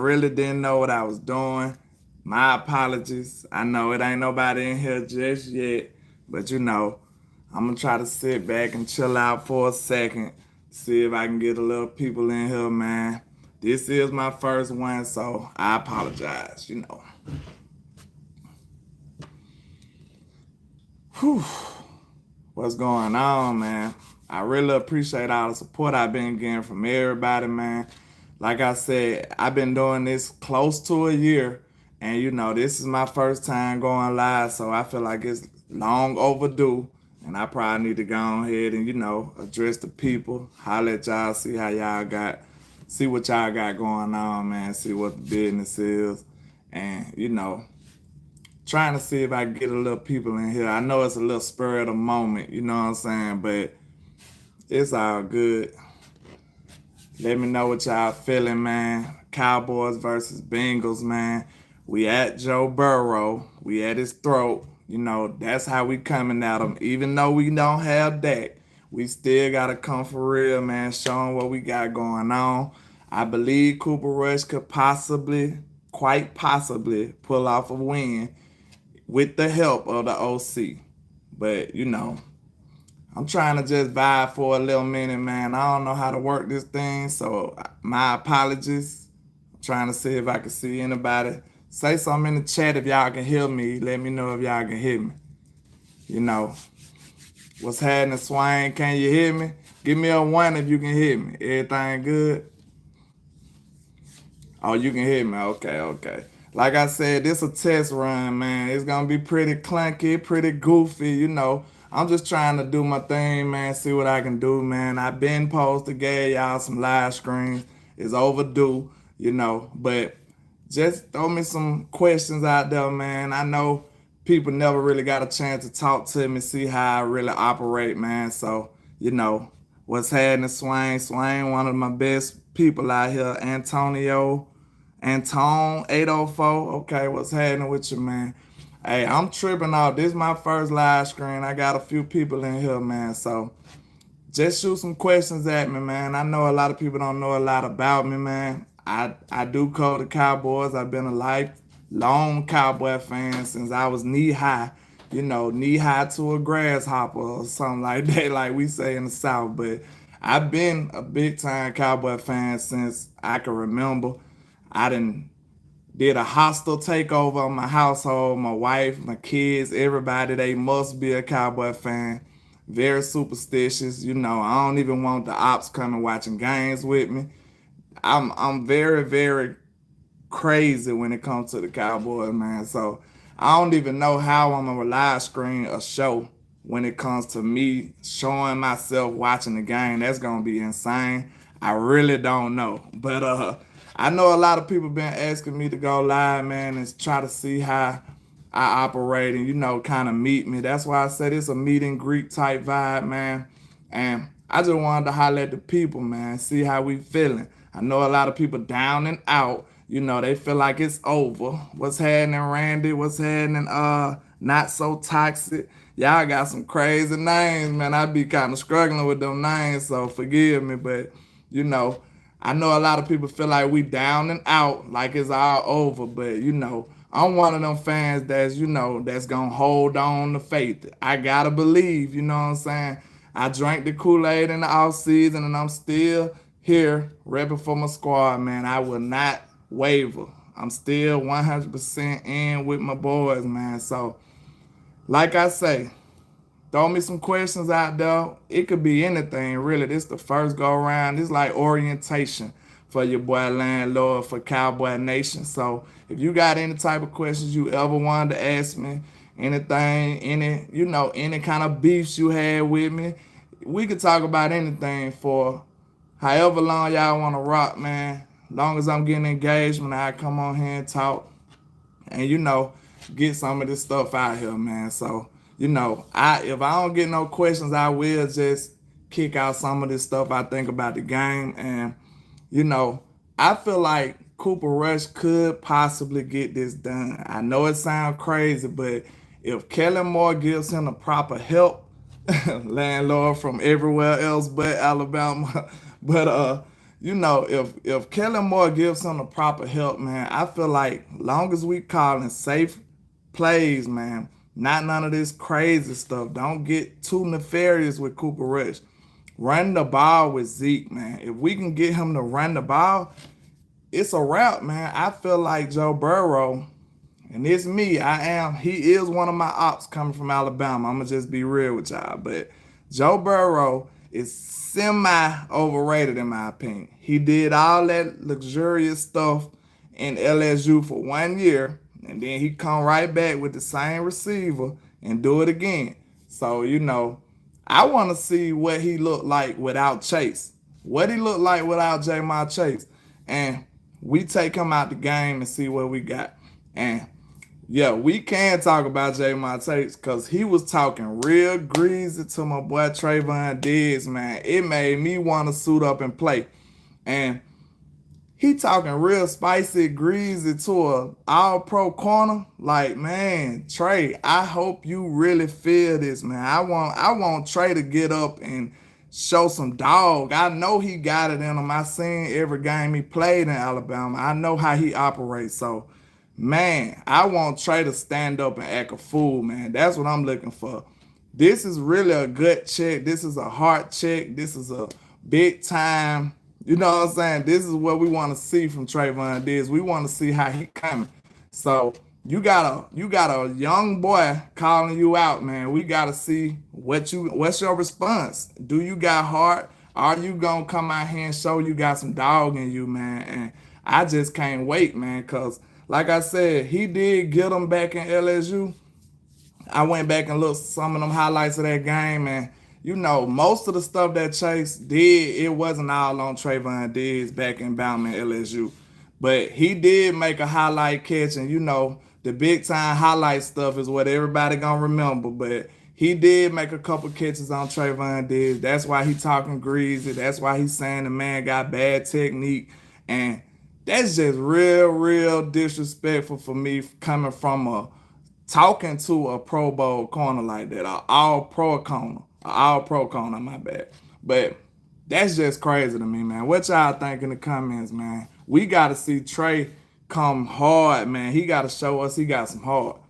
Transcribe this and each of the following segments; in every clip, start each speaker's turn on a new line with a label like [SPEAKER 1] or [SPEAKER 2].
[SPEAKER 1] really didn't know what I was doing. My apologies. I know it ain't nobody in here just yet, but I'm gonna try to sit back and chill out for a second, see if I can get a little people in here, man. This is my first one, so I apologize. Whew. What's going on, man? I really appreciate all the support I've been getting from everybody, man. Like I said, I've been doing this close to a year, and this is my first time going live, so I feel like it's long overdue. And I probably need to go ahead and, address the people, holler at y'all, see what y'all got going on, man, see what the business is. And, trying to see if I can get a little people in here. I know it's a little spur of the moment, you know what I'm saying? But it's all good. Let me know what y'all feeling, man. Cowboys versus Bengals, man. We at Joe Burrow. We at his throat. That's how we coming at him. Even though we don't have Dak, we still got to come for real, man, showing what we got going on. I believe Cooper Rush could quite possibly, pull off a win with the help of the OC. But, I'm trying to just vibe for a little minute, man. I don't know how to work this thing, so my apologies. I'm trying to see if I can see anybody. Say something in the chat if y'all can hear me. Let me know if y'all can hear me. You know, what's happening, Swain? Can you hear me? Give me a 1 if you can hear me. Everything good? Oh, you can hear me. Okay. Like I said, this a test run, man. It's gonna be pretty clunky, pretty goofy, I'm just trying to do my thing, man, see what I can do, man. I've been posted, gave y'all some live screens. It's overdue, but just throw me some questions out there, man. I know people never really got a chance to talk to me, see how I really operate, man. So, what's happening, Swain? Swain, one of my best people out here. Antone 804. Okay, what's happening with you, man? Hey, I'm tripping out. This is my first live screen. I got a few people in here, man. So just shoot some questions at me, man. I know a lot of people don't know a lot about me, man. I do cover the Cowboys. I've been a lifelong Cowboy fan since I was knee high. Knee high to a grasshopper or something like that, like we say in the South. But I've been a big time Cowboy fan since I can remember. I did a hostile takeover on my household, my wife, my kids, everybody. They must be a Cowboy fan. Very superstitious. I don't even want the ops coming watching games with me. I'm very, very crazy when it comes to the Cowboys, man. So I don't even know how I'm gonna live screen a show when it comes to me showing myself watching the game. That's gonna be insane. I really don't know. But I know a lot of people been asking me to go live, man, and try to see how I operate and, kind of meet me. That's why I said it's a meet and greet type vibe, man. And I just wanted to holler at the people, man, see how we feeling. I know a lot of people down and out. They feel like it's over. What's happening, Randy? What's happening, Not So Toxic? Y'all got some crazy names, man. I be kind of struggling with them names, so forgive me. But, I know a lot of people feel like we down and out, like it's all over. But, I'm one of them fans that's going to hold on to faith. I got to believe, you know what I'm saying? I drank the Kool-Aid in the off season, and I'm still here repping for my squad, man. I will not waver. I'm still 100% in with my boys, man. So, like I say, throw me some questions out there. It could be anything, really. This the first go around. This like orientation for your boy Landlord for Cowboy Nation. So if you got any type of questions you ever wanted to ask me, anything, any kind of beefs you had with me, we could talk about anything for however long y'all want to rock, man. Long as I'm getting engagement, I come on here and talk and, get some of this stuff out here, man. So, if I don't get no questions, I will just kick out some of this stuff I think about the game. And, I feel like Cooper Rush could possibly get this done. I know it sounds crazy, but if Kellen Moore gives him the proper help, landlord from everywhere else but Alabama, but if Kellen Moore gives him the proper help, man, I feel like long as we calling safe plays, man, not none of this crazy stuff. Don't get too nefarious with Cooper Rush. Run the ball with Zeke, man. If we can get him to run the ball, it's a wrap, man. I feel like Joe Burrow, and it's me. He is one of my ops coming from Alabama. I'm gonna just be real with y'all. But Joe Burrow is semi overrated in my opinion. He did all that luxurious stuff in LSU for 1 year, and then he come right back with the same receiver and do it again. So, I want to see what he looked like without Chase. What he looked like without Jamar Chase. And we take him out the game and see what we got. And yeah, we can talk about Jamar Chase because he was talking real greasy to my boy Trayvon Diggs, man. It made me want to suit up and play. And he talking real spicy, greasy to a all-pro corner. Like, man, Trey, I hope you really feel this, man. I want Trey to get up and show some dog. I know he got it in him. I seen every game he played in Alabama. I know how he operates. So, man, I want Trey to stand up and act a fool, man. That's what I'm looking for. This is really a gut check. This is a heart check. This is a big time. You know what I'm saying? This is what we want to see from Trayvon Diggs. We want to see how he coming. So you got a young boy calling you out, man. We gotta see what's your response. Do you got heart? Are you gonna come out here and show you got some dog in you, man? And I just can't wait, man, cause like I said, he did get him back in LSU. I went back and looked some of them highlights of that game, and most of the stuff that Chase did, it wasn't all on Trayvon Diggs back in Bama and LSU. But he did make a highlight catch, and the big time highlight stuff is what everybody gonna remember. But he did make a couple catches on Trayvon Diggs. That's why he talking greasy. That's why he's saying the man got bad technique. And that's just real, real disrespectful for me coming from talking to a Pro Bowl corner like that, an all pro corner, my bad. But that's just crazy to me, man. What y'all think in the comments, man? We got to see Trey come hard, man. He got to show us he got some heart.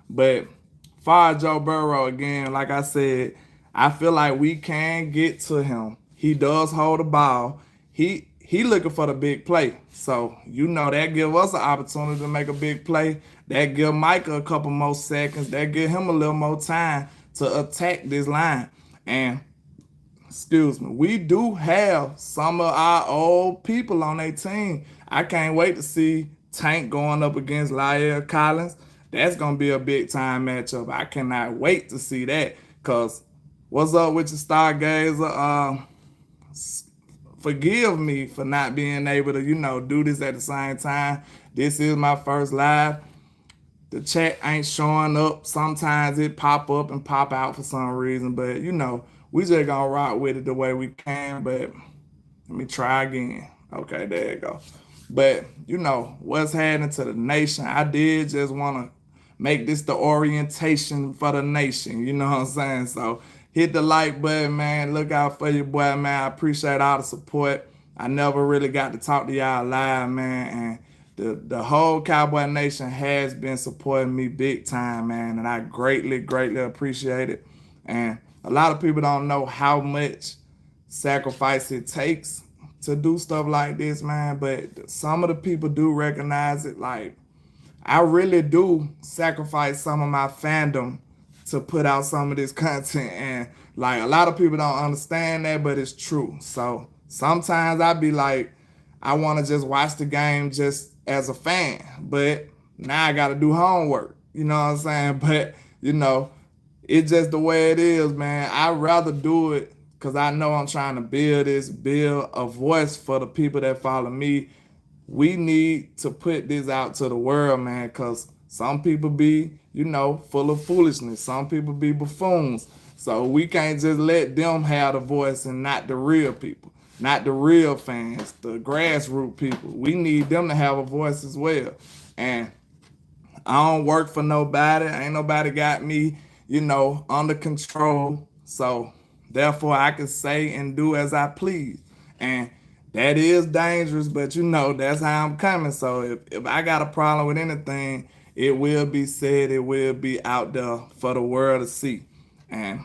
[SPEAKER 1] But far Joe Burrow, again, like I said, I feel like we can get to him. He does hold the ball. He looking for the big play. So, that give us an opportunity to make a big play. That give Micah a couple more seconds. That give him a little more time to attack this line. And, excuse me, we do have some of our old people on their team. I can't wait to see Tank going up against La'el Collins. That's going to be a big time matchup. I cannot wait to see that. Because what's up with your Stargazer? Forgive me for not being able to, do this at the same time. This is my first live. The chat ain't showing up. Sometimes it pop up and pop out for some reason. But, we just gonna rock with it the way we can. But let me try again. Okay, there you go. But, what's happening to the nation? I did just want to make this the orientation for the nation. You know what I'm saying? So, hit the like button, man. Look out for your boy, man. I appreciate all the support. I never really got to talk to y'all live, man. And the whole Cowboy Nation has been supporting me big time, man. And I greatly, greatly appreciate it. And a lot of people don't know how much sacrifice it takes to do stuff like this, man. But some of the people do recognize it. Like, I really do sacrifice some of my fandom to put out some of this content, and like a lot of people don't understand that, but it's true. So sometimes I be like, I want to just watch the game just as a fan, but now I got to do homework. You know what I'm saying? But it's just the way it is, man. I'd rather do it because I know I'm trying to build a voice for the people that follow me. We need to put this out to the world, man, because some people be, full of foolishness. Some people be buffoons. So we can't just let them have the voice and not the real people, not the real fans, the grassroots people. We need them to have a voice as well. And I don't work for nobody. Ain't nobody got me, under control. So therefore I can say and do as I please. And that is dangerous, but you know, that's how I'm coming. So if I got a problem with anything, it will be said, it will be out there for the world to see. And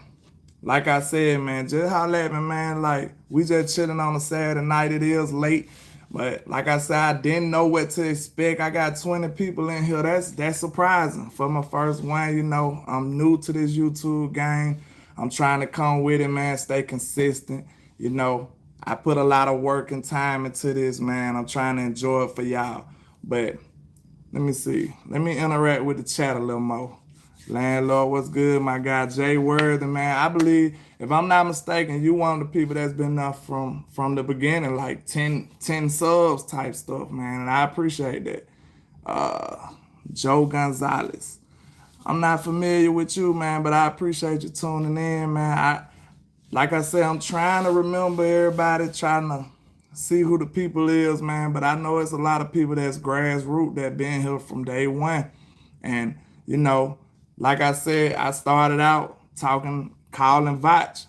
[SPEAKER 1] like I said, man, just holler at me, man. Like, we just chilling on a Saturday night. It is late. But like I said, I didn't know what to expect. I got 20 people in here. That's surprising for my first one. You know, I'm new to this YouTube game. I'm trying to come with it, man. Stay consistent. You know, I put a lot of work and time into this, man. I'm trying to enjoy it for y'all. But let me see. Let me interact with the chat a little more. Landlord, what's good, my guy Jay Worthy, man. I believe, if I'm not mistaken, you one of the people that's been there from the beginning, like 10 subs type stuff, man. And I appreciate that. Uh, Joe Gonzalez. I'm not familiar with you, man, but I appreciate you tuning in, man. Like I said, I'm trying to remember everybody, trying to see who the people is, man. But I know it's a lot of people that's grassroots that been here from day one. And, you know, like I said, I started out talking, calling Vach,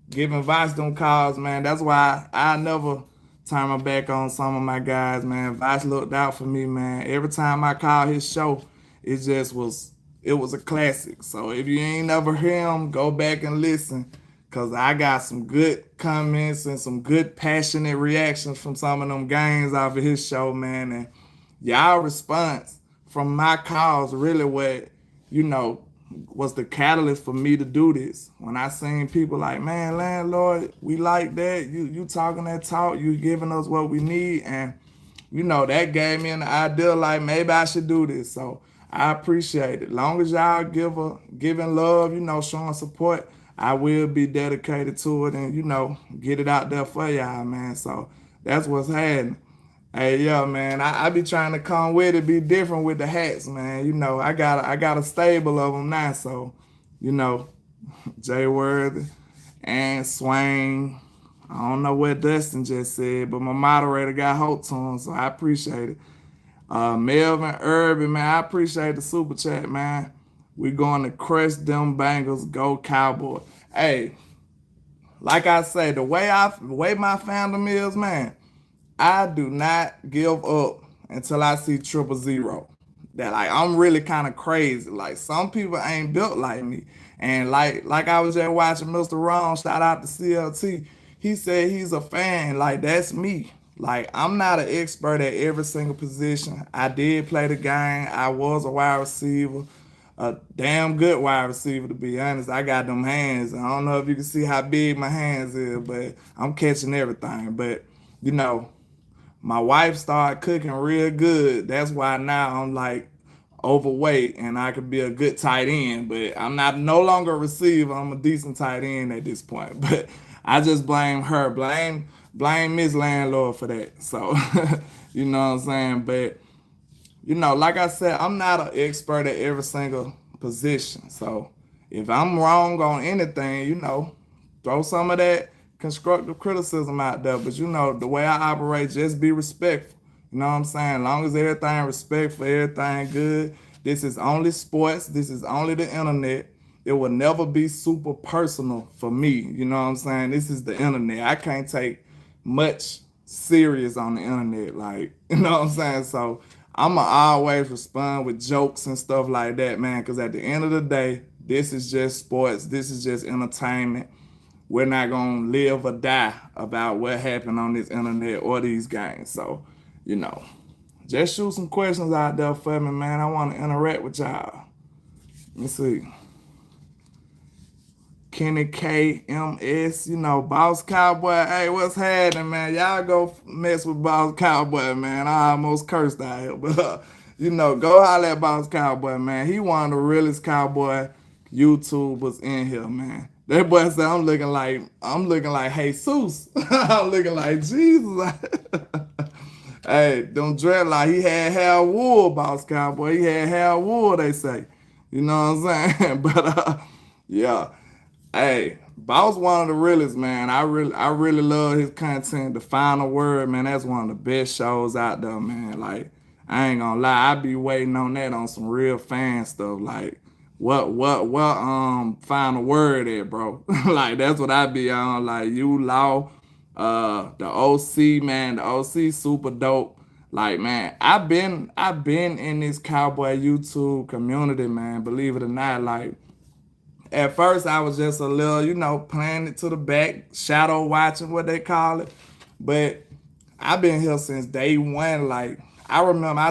[SPEAKER 1] giving Vach them calls, man. That's why I never turn my back on some of my guys, man. Vach looked out for me, man. Every time I called his show, it was a classic. So if you ain't never hear him, go back and listen. Cause I got some good comments and some good passionate reactions from some of them games off of his show, man. And y'all response from my calls really what, you know, was the catalyst for me to do this. When I seen people like, man, landlord, we like that. You talking that talk, you giving us what we need. And, you know, that gave me an idea like maybe I should do this. So I appreciate it. Long as y'all giving love, you know, showing support, I will be dedicated to it and, you know, get it out there for y'all, man. So that's what's happening. Hey, yeah, man, I be trying to come with it, be different with the hats, man. You know, I got a stable of them now, so, you know, Jay Worthy and Swain. I don't know what Dustin just said, but my moderator got hope to him, so I appreciate it. Melvin Urban, man, I appreciate the super chat, man. We going to crush them Bengals, go Cowboys. Hey, like I say, the way my fandom is, man, I do not give up until I see 000. That like I'm really kind of crazy. Like some people ain't built like me. And like I was just watching Mr. Ron, shout out to CLT. He said he's a fan. Like that's me. Like I'm not an expert at every single position. I did play the game. I was a wide receiver, a damn good wide receiver to be honest. I got them hands. I don't know if you can see how big my hands is, but I'm catching everything. But you know, my wife started cooking real good. That's why now I'm like overweight and I could be a good tight end. But I'm not no longer a receiver. I'm a decent tight end at this point. But I just blame her. Blame Miss Landlord for that. So you know what I'm saying? But you know, like I said, I'm not an expert at every single position. So if I'm wrong on anything, you know, throw some of that constructive criticism out there. But you know, the way I operate, just be respectful. You know what I'm saying? As long as everything respectful, everything good. This is only sports. This is only the internet. It will never be super personal for me. You know what I'm saying? This is the internet. I can't take much serious on the internet. Like, you know what I'm saying? So I'ma always respond with jokes and stuff like that, man. Cause at the end of the day, this is just sports. This is just entertainment. We're not gonna live or die about what happened on this internet or these games. So, you know, just shoot some questions out there for me, man. I want to interact with y'all. Let me see. Kenny KMS, you know, Boss Cowboy. Hey, what's happening, man? Y'all go mess with Boss Cowboy, man. I almost cursed out here, but you know, go holler at Boss Cowboy, man. He one of the realest cowboy YouTubers in here, man. That boy said I'm looking like Jesus. I'm looking like Jesus. Hey, them dreadlocks, he had hair wool, Boss Cowboy. He had hair wool, they say. You know what I'm saying? But yeah. Hey, Boss one of the realest, man. I really love his content. The Final Word, man, that's one of the best shows out there, man. Like, I ain't gonna lie, I be waiting on that on some real fan stuff. Like, what Final Word at, bro? Like, that's what I be on. Like, you law, The OC, man, the OC super dope. Like, man, I've been in this cowboy YouTube community, man. Believe it or not, like at first I was just a little, playing it to the back, shadow watching, what they call it. But I've been here since day one. Like I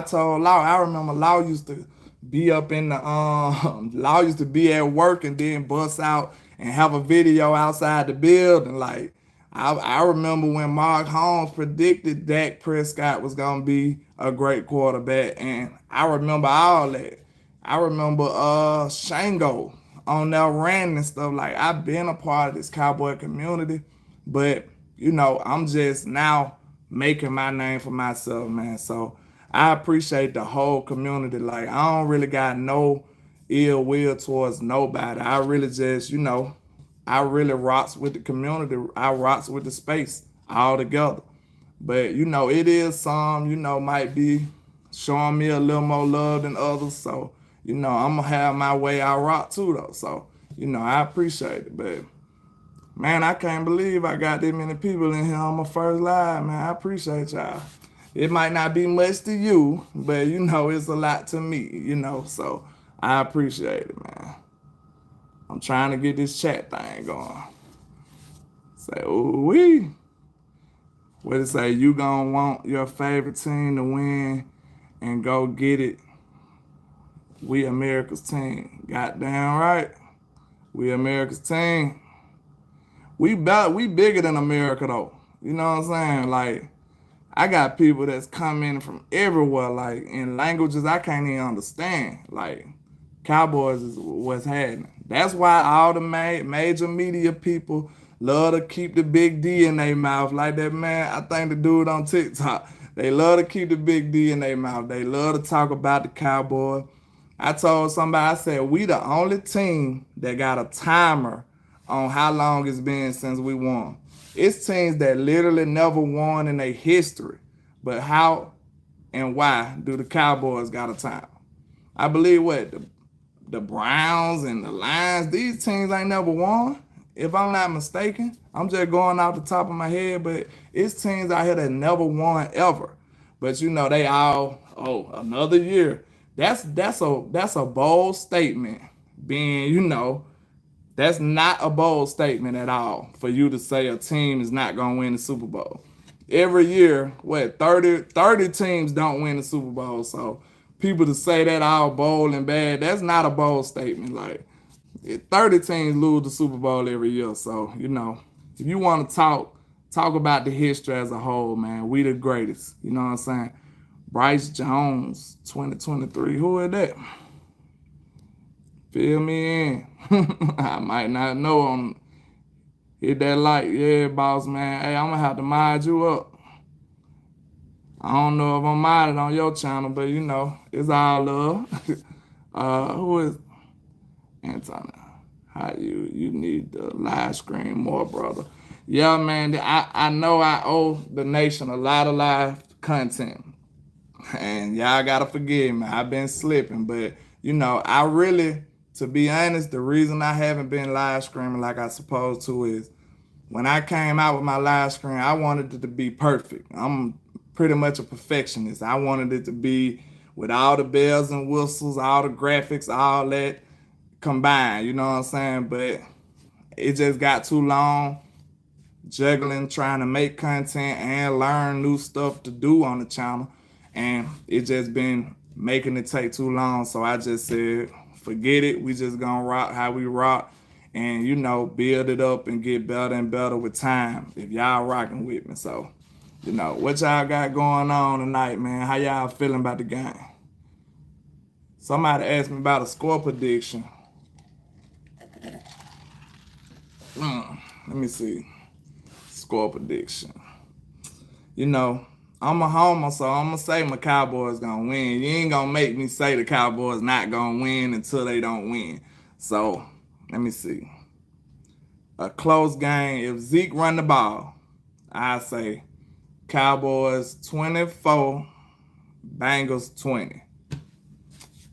[SPEAKER 1] told Law, I remember Law used to be up in the Law used to be at work and then bust out and have a video outside the building. Like I remember when Mark Holmes predicted Dak Prescott was gonna be a great quarterback, and I remember all that. I remember Shango on there ranting and stuff. Like I've been a part of this cowboy community, but I'm just now making my name for myself, man. So I appreciate the whole community. Like I don't really got no ill will towards nobody. I really just, I really rocks with the community. I rocks with the space all together. But it is some, might be showing me a little more love than others. So, I'm gonna have my way I rock too though. So, I appreciate it. But man, I can't believe I got that many people in here on my first live, man. I appreciate y'all. It might not be much to you, but it's a lot to me, so I appreciate it, man. I'm trying to get this chat thing going. Say, ooh wee. What it say? You gonna want your favorite team to win and go get it. We America's team. Goddamn right. We America's team. We bigger than America though. You know what I'm saying? Like, I got people that's coming from everywhere, like in languages I can't even understand. Like, Cowboys is what's happening. That's why all the major media people love to keep the big D in their mouth. Like that man, I think the dude on TikTok, they love to keep the big D in their mouth. They love to talk about the Cowboys. I told somebody, I said, we the only team that got a timer on how long it's been since we won. It's teams that literally never won in their history. But how and why do the Cowboys got a time? I believe the Browns and the Lions, these teams ain't never won. If I'm not mistaken, I'm just going off the top of my head, but it's teams out here that never won ever. But they all, another year. That's a bold statement. Being, that's not a bold statement at all for you to say a team is not gonna win the Super Bowl. Every year, 30 teams don't win the Super Bowl. So people to say that all bold and bad, that's not a bold statement. Like 30 teams lose the Super Bowl every year. So, if you want to talk about the history as a whole, man, we the greatest. You know what I'm saying? Bryce Jones, 2023. Who is that? Fill me in. I might not know him. Hit that like, yeah, boss, man. Hey, I'm going to have to mod you up. I don't know if I'm modded on your channel, but it's all love. Who is Antonio? How you need the live screen more, brother. Yeah, man, I know I owe the nation a lot of live content. And y'all gotta forgive me. I've been slipping, but I really, to be honest, the reason I haven't been live streaming like I supposed to is when I came out with my live stream, I wanted it to be perfect. I'm pretty much a perfectionist. I wanted it to be with all the bells and whistles, all the graphics, all that combined, you know what I'm saying? But it just got too long juggling, trying to make content and learn new stuff to do on the channel. And it just been making it take too long. So I just said, forget it. We just gonna rock how we rock and, build it up and get better and better with time if y'all rocking with me. So, what y'all got going on tonight, man? How y'all feeling about the game? Somebody asked me about a score prediction. Let me see. Score prediction. I'm a homer, so I'm going to say my Cowboys going to win. You ain't going to make me say the Cowboys not going to win until they don't win. So, let me see. A close game. If Zeke run the ball, I say Cowboys 24, Bengals 20.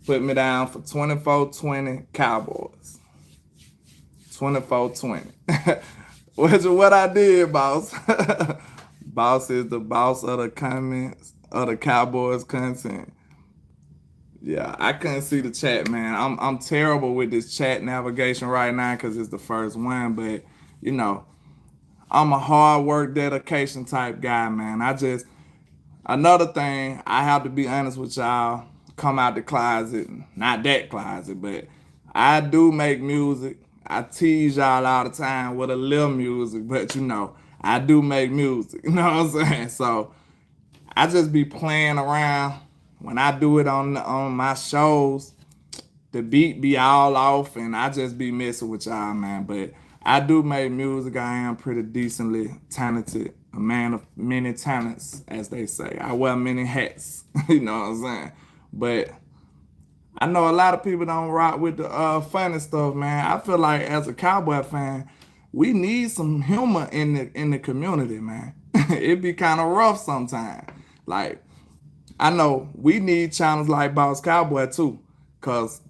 [SPEAKER 1] Put me down for 24-20 Cowboys. 24-20. What I did, boss. Boss is the boss of the comments of the Cowboys content. Yeah, I couldn't see the chat, man. I'm terrible with this chat navigation right now because it's the first one, but you know, I'm a hard work dedication type guy, man. Another thing, I have to be honest with y'all, come out the closet, not that closet, but I do make music. I tease y'all all the time with a little music, but I do make music. You know what I'm saying? So I just be playing around. When I do it on my shows, the beat be all off and I just be messing with y'all, man. But I do make music. I am pretty decently talented, a man of many talents, as they say. I wear many hats, you know what I'm saying? But I know a lot of people don't rock with the funny stuff, man. I feel like as a Cowboy fan, we need some humor in the community, man. It be kind of rough sometimes. Like, I know we need channels like Boss Cowboy too, cause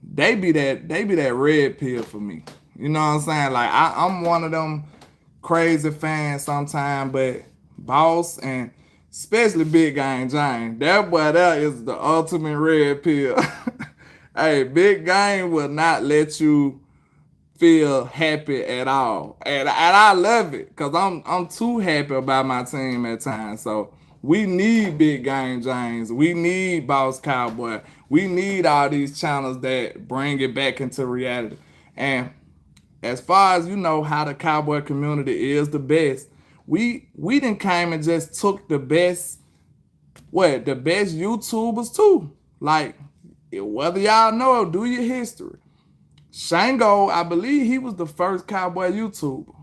[SPEAKER 1] they be that red pill for me. You know what I'm saying? Like I'm one of them crazy fans sometimes, but Boss and especially Big Gang James, that boy there is the ultimate red pill. Hey, Big Gang will not let you feel happy at all, and I love it because I'm too happy about my team at times. So we need Big Game James, we need Boss Cowboy, we need all these channels that bring it back into reality. And as far as how the Cowboy community is the best, we done came and just took the best YouTubers too. Like whether y'all know, do your history. Shango, I believe he was the first Cowboy YouTuber.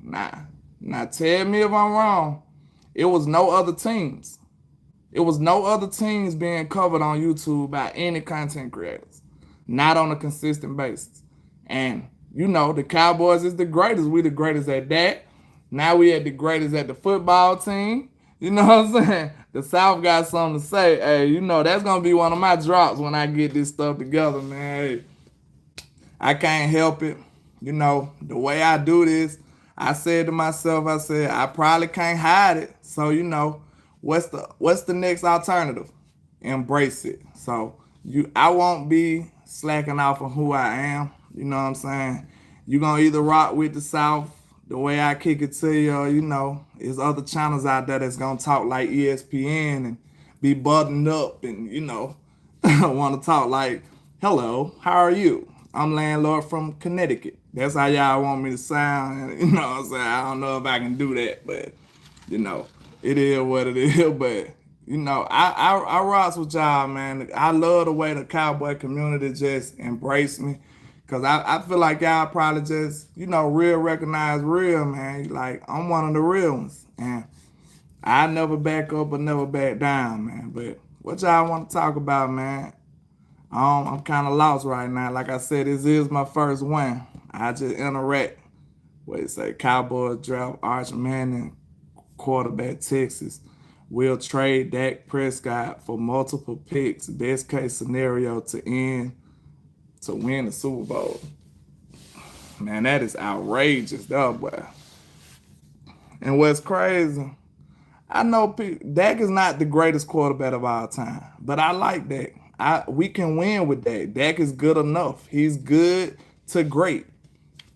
[SPEAKER 1] Now tell me if I'm wrong. It was no other teams. It was no other teams being covered on YouTube by any content creators. Not on a consistent basis. And the Cowboys is the greatest. We the greatest at that. Now we at the greatest at the football team. You know what I'm saying? The South got something to say. Hey, that's gonna be one of my drops when I get this stuff together, man. Hey, I can't help it. The way I do this, I said to myself, I probably can't hide it. So, what's the next alternative? Embrace it. So I won't be slacking off on who I am. You know what I'm saying? You're gonna either rock with the South the way I kick it to you, or there's other channels out there that's gonna talk like ESPN and be buttoned up and wanna talk like, hello, how are you? I'm LandLord from Connecticut. That's how y'all want me to sound. You know what I'm saying? I don't know if I can do that, but it is what it is. But I rocks with y'all, man. I love the way the Cowboy community just embraced me. Cause I feel like y'all probably just, real recognize real, man. Like I'm one of the real ones. And I never back up or never back down, man. But what y'all want to talk about, man? I'm kind of lost right now. Like I said, this is my first one. I just interact. Cowboys draft Arch Manning, quarterback Texas. Will trade Dak Prescott for multiple picks. Best case scenario to win the Super Bowl. Man, that is outrageous, though, boy. And what's crazy, I know Dak is not the greatest quarterback of all time, but I like Dak. We can win with Dak. Dak is good enough. He's good to great.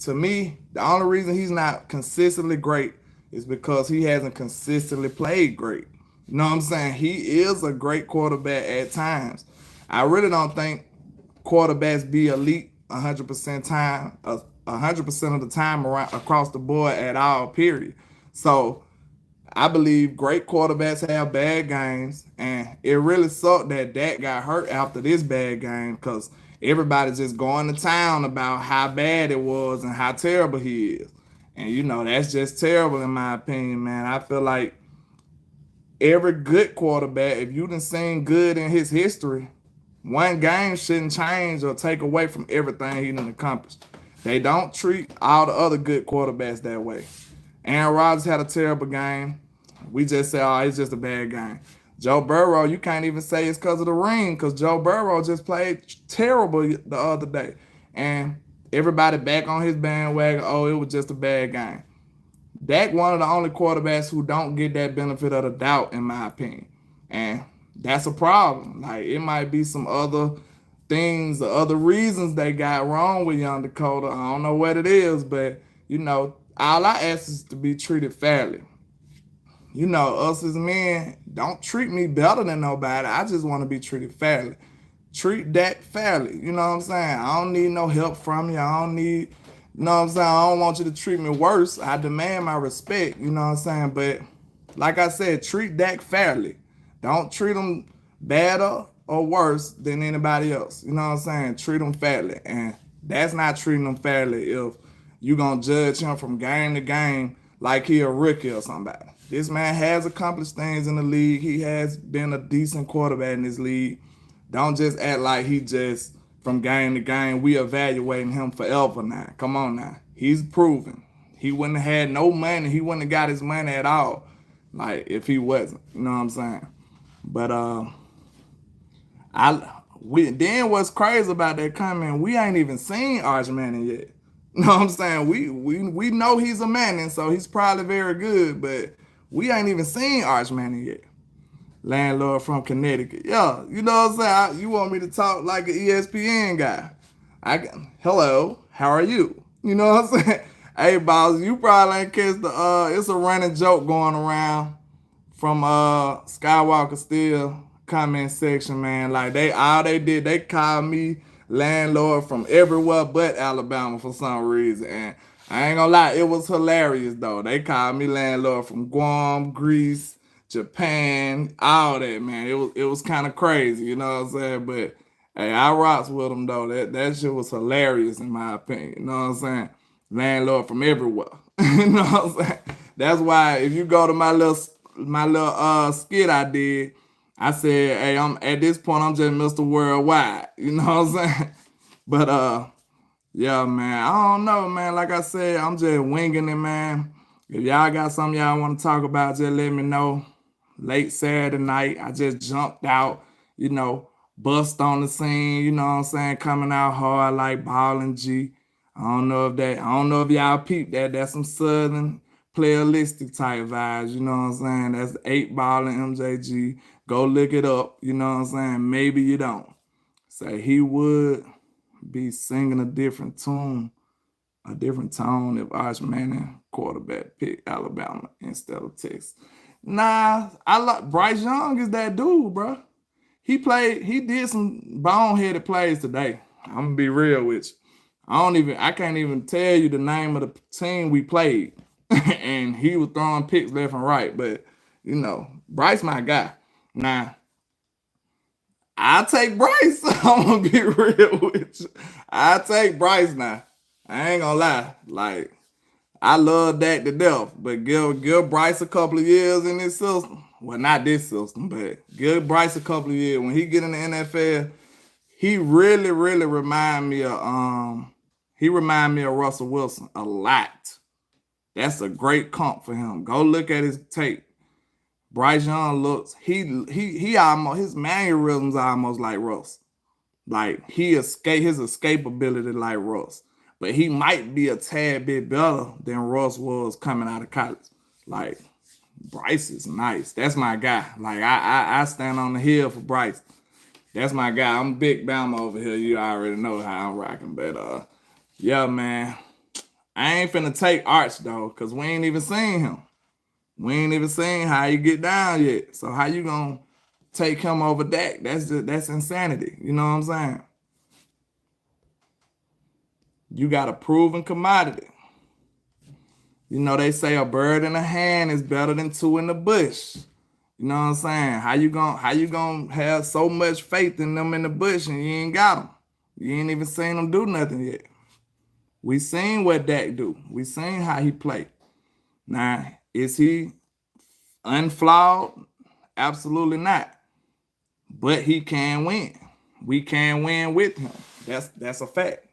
[SPEAKER 1] To me, the only reason he's not consistently great is because he hasn't consistently played great. You know what I'm saying? He is a great quarterback at times. I really don't think quarterbacks be elite 100% of the time around across the board at all, period. So I believe great quarterbacks have bad games, and it really sucked that Dak got hurt after this bad game because everybody's just going to town about how bad it was and how terrible he is. And that's just terrible in my opinion, man. I feel like every good quarterback, if you done seen good in his history, one game shouldn't change or take away from everything he done accomplished. They don't treat all the other good quarterbacks that way. Aaron Rodgers had a terrible game. We just say, oh, it's just a bad game. Joe Burrow, you can't even say it's because of the ring because Joe Burrow just played terrible the other day. And everybody back on his bandwagon, oh, it was just a bad game. Dak one of the only quarterbacks who don't get that benefit of the doubt, in my opinion. And that's a problem. Like, it might be some other things or other reasons they got wrong with young Dakota. I don't know what it is, but all I ask is to be treated fairly. Us as men, don't treat me better than nobody. I just want to be treated fairly. Treat Dak fairly. You know what I'm saying? I don't need no help from you. I don't need, I don't want you to treat me worse. I demand my respect. You know what I'm saying? But like I said, treat Dak fairly. Don't treat him better or worse than anybody else. You know what I'm saying? Treat him fairly. And that's not treating him fairly if you going to judge him from game to game like he a rookie or somebody. This man has accomplished things in the league. He has been a decent quarterback in this league. Don't just act like he just from game to game. We evaluating him forever now. Come on now. He's proven. He wouldn't have had no money. He wouldn't have got his money at all. Like, if he wasn't. You know what I'm saying? But then what's crazy about that comment, we ain't even seen Arch Manning yet. You know what I'm saying? We know he's a Manning, so he's probably very good, but we ain't even seen Arch Manning yet. Landlord from Connecticut. Yeah, you know what I'm saying? You want me to talk like an ESPN guy. Hello, how are you? You know what I'm saying? Hey, boss, you probably ain't catch it's a running joke going around from Skywalker Steel comment section, man. Like, they called me landlord from everywhere but Alabama for some reason. And I ain't gonna lie, it was hilarious though. They called me landlord from Guam, Greece, Japan, all that, man. It was kind of crazy, you know what I'm saying? But hey, I rocks with them though. That shit was hilarious in my opinion. You know what I'm saying? Landlord from everywhere. You know what I'm saying? That's why if you go to my little skit I did, I said, hey, at this point I'm just Mr. Worldwide. You know what I'm saying? But yeah, man, I don't know, man. Like I said, I'm just winging it, man. If y'all got something y'all want to talk about, just let me know. Late Saturday night, I just jumped out, bust on the scene, you know what I'm saying, coming out hard like Ballin' G. I don't know if y'all peeped that. That's some Southern playalistic type vibes, you know what I'm saying? That's 8 Ball and MJG. Go look it up, you know what I'm saying? Maybe you don't. Say he would be singing a different tone if Arch Manning quarterback picked Alabama instead of Texas. Nah, I like Bryce Young is that dude, bro. He did some boneheaded plays today. I'm gonna be real with you. I can't even tell you the name of the team we played. And he was throwing picks left and right. But, Bryce my guy. Now, I'll take Bryce. I'm gonna be real with you. I'll take Bryce now. I ain't gonna lie. Like, I love Dak to death, but give Bryce a couple of years in this system. Well, not this system, but give Bryce a couple of years. When he get in the NFL, he really, really remind me of Russell Wilson a lot. That's a great comp for him. Go look at his tape. Bryce Young looks, he almost, his mannerisms are almost like Russ. Like, his escapability like Russ. But he might be a tad bit better than Russ was coming out of college. Like, Bryce is nice. That's my guy. Like, I stand on the hill for Bryce. That's my guy. I'm Big Bama over here. You already know how I'm rocking. But yeah, man. I ain't finna take Arch though, because we ain't even seen him. We ain't even seen how he get down yet. So how you gonna take him over Dak? That's insanity. You know what I'm saying? You got a proven commodity. They say a bird in the hand is better than 2 in the bush. You know what I'm saying? How you gonna have so much faith in them in the bush and you ain't got them? You ain't even seen them do nothing yet. We seen what Dak do. We seen how he play. Now, is he unflawed? Absolutely not. But he can win. We can win with him. That's a fact.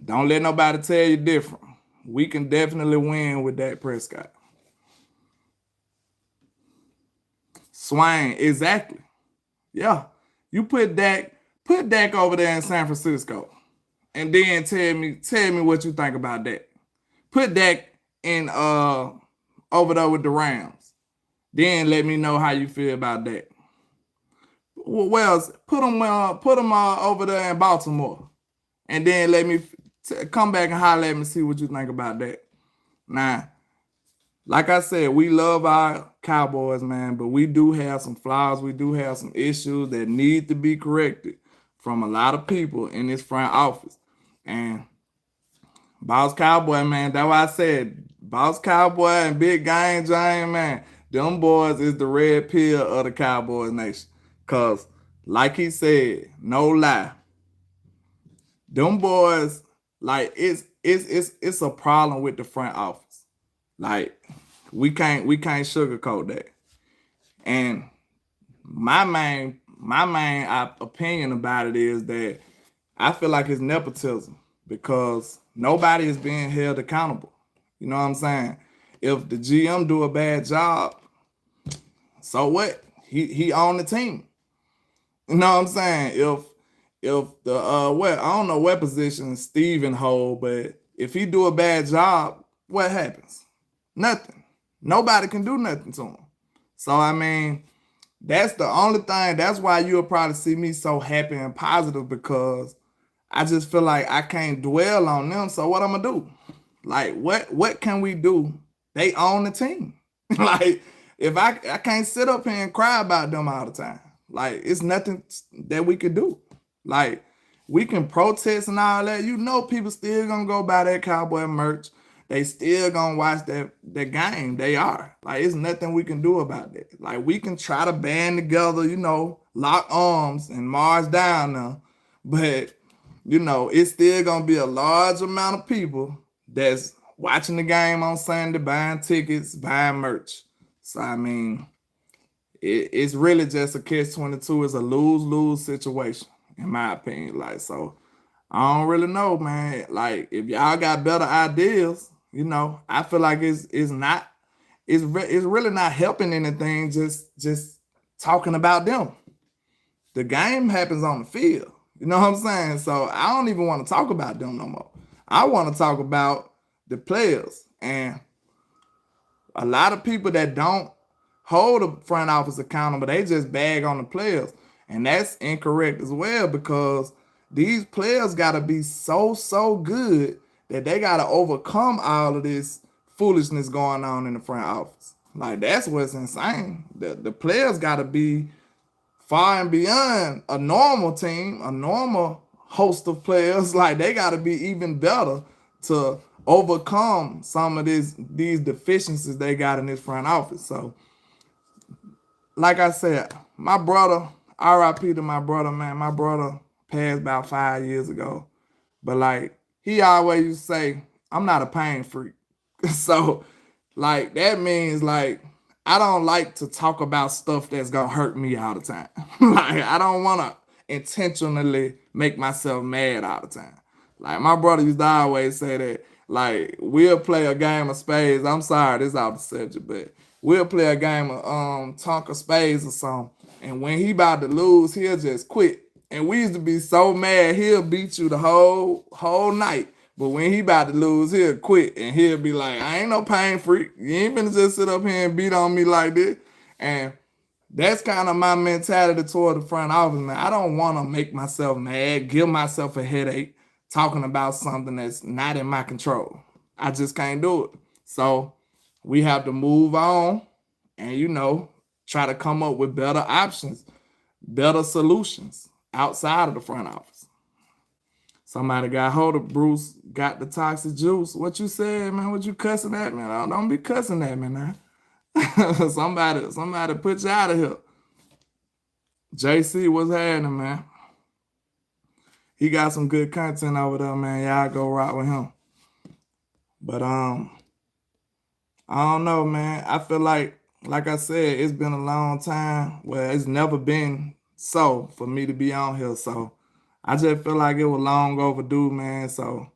[SPEAKER 1] Don't let nobody tell you different. We can definitely win with Dak Prescott. Swain, exactly. Yeah. You put Dak over there in San Francisco. And then tell me what you think about that. Put Dak in over there with the Rams. Then let me know how you feel about that. Well, put them over there in Baltimore, and then let me come back and holler at me, see what you think about that. Now, like I said, we love our Cowboys, man, but we do have some flaws. We do have some issues that need to be corrected from a lot of people in this front office. And Boss Cowboy, man, that's why I said Boss Cowboy and Big Game Giant, man, them boys is the red pill of the Cowboys nation. Cause like he said, no lie, them boys, like it's a problem with the front office. Like we can't sugarcoat that. And my main opinion about it is that I feel like it's nepotism because nobody is being held accountable. You know what I'm saying? If the GM do a bad job, so what? He on the team. You know what I'm saying? If the what I don't know what position Steven hold, but if he do a bad job, what happens? Nothing. Nobody can do nothing to him. So I mean, that's the only thing. That's why you'll probably see me so happy and positive because I just feel like I can't dwell on them. So what I'm gonna do? Like what can we do? They own the team. Like if I can't sit up here and cry about them all the time. Like it's nothing that we could do. Like we can protest and all that. You know people still gonna go buy that Cowboy merch. They still gonna watch that game. They are. Like it's nothing we can do about that. Like we can try to band together, lock arms and march down now. But it's still gonna be a large amount of people that's watching the game on Sunday, buying tickets, buying merch. So I mean, it's really just a catch-22. It's a lose-lose situation, in my opinion. Like, so I don't really know, man. Like, if y'all got better ideas, I feel like it's really not helping anything. Just talking about them. The game happens on the field. You know what I'm saying? So I don't even want to talk about them no more. I want to talk about the players. And a lot of people that don't hold the front office accountable, they just bag on the players. And that's incorrect as well because these players got to be so good that they got to overcome all of this foolishness going on in the front office. Like, that's what's insane. The players got to be far and beyond a normal team, a normal host of players. Like, they got to be even better to overcome some of these deficiencies they got in this front office. So, like I said, my brother, RIP to my brother, man. My brother passed about 5 years ago. But like, he always used to say, I'm not a pain freak. So, like, that means like I don't like to talk about stuff that's gonna hurt me all the time. Like, I don't wanna intentionally make myself mad all the time. Like, my brother used to always say that, like, we'll play a game of spades. I'm sorry, this is out the subject, but we'll play a game of Tonka spades or something. And when he about to lose, he'll just quit. And we used to be so mad, he'll beat you the whole night. But when he about to lose, he'll quit. And he'll be like, I ain't no pain freak. You ain't finna just sit up here and beat on me like this. And that's kind of my mentality toward the front office, man. I don't want to make myself mad, give myself a headache talking about something that's not in my control. I just can't do it. So we have to move on and, try to come up with better options, better solutions outside of the front office. Somebody got hold of Bruce, got the toxic juice. What you said, man? What you cussing at, man? Don't be cussing at me now. somebody put you out of here. JC, what's happening, man? He got some good content over there, man. Y'all go rock with him. But I don't know, man. I feel like I said, it's been a long time where it's never been so for me to be on here. So I just feel like it was long overdue, man. So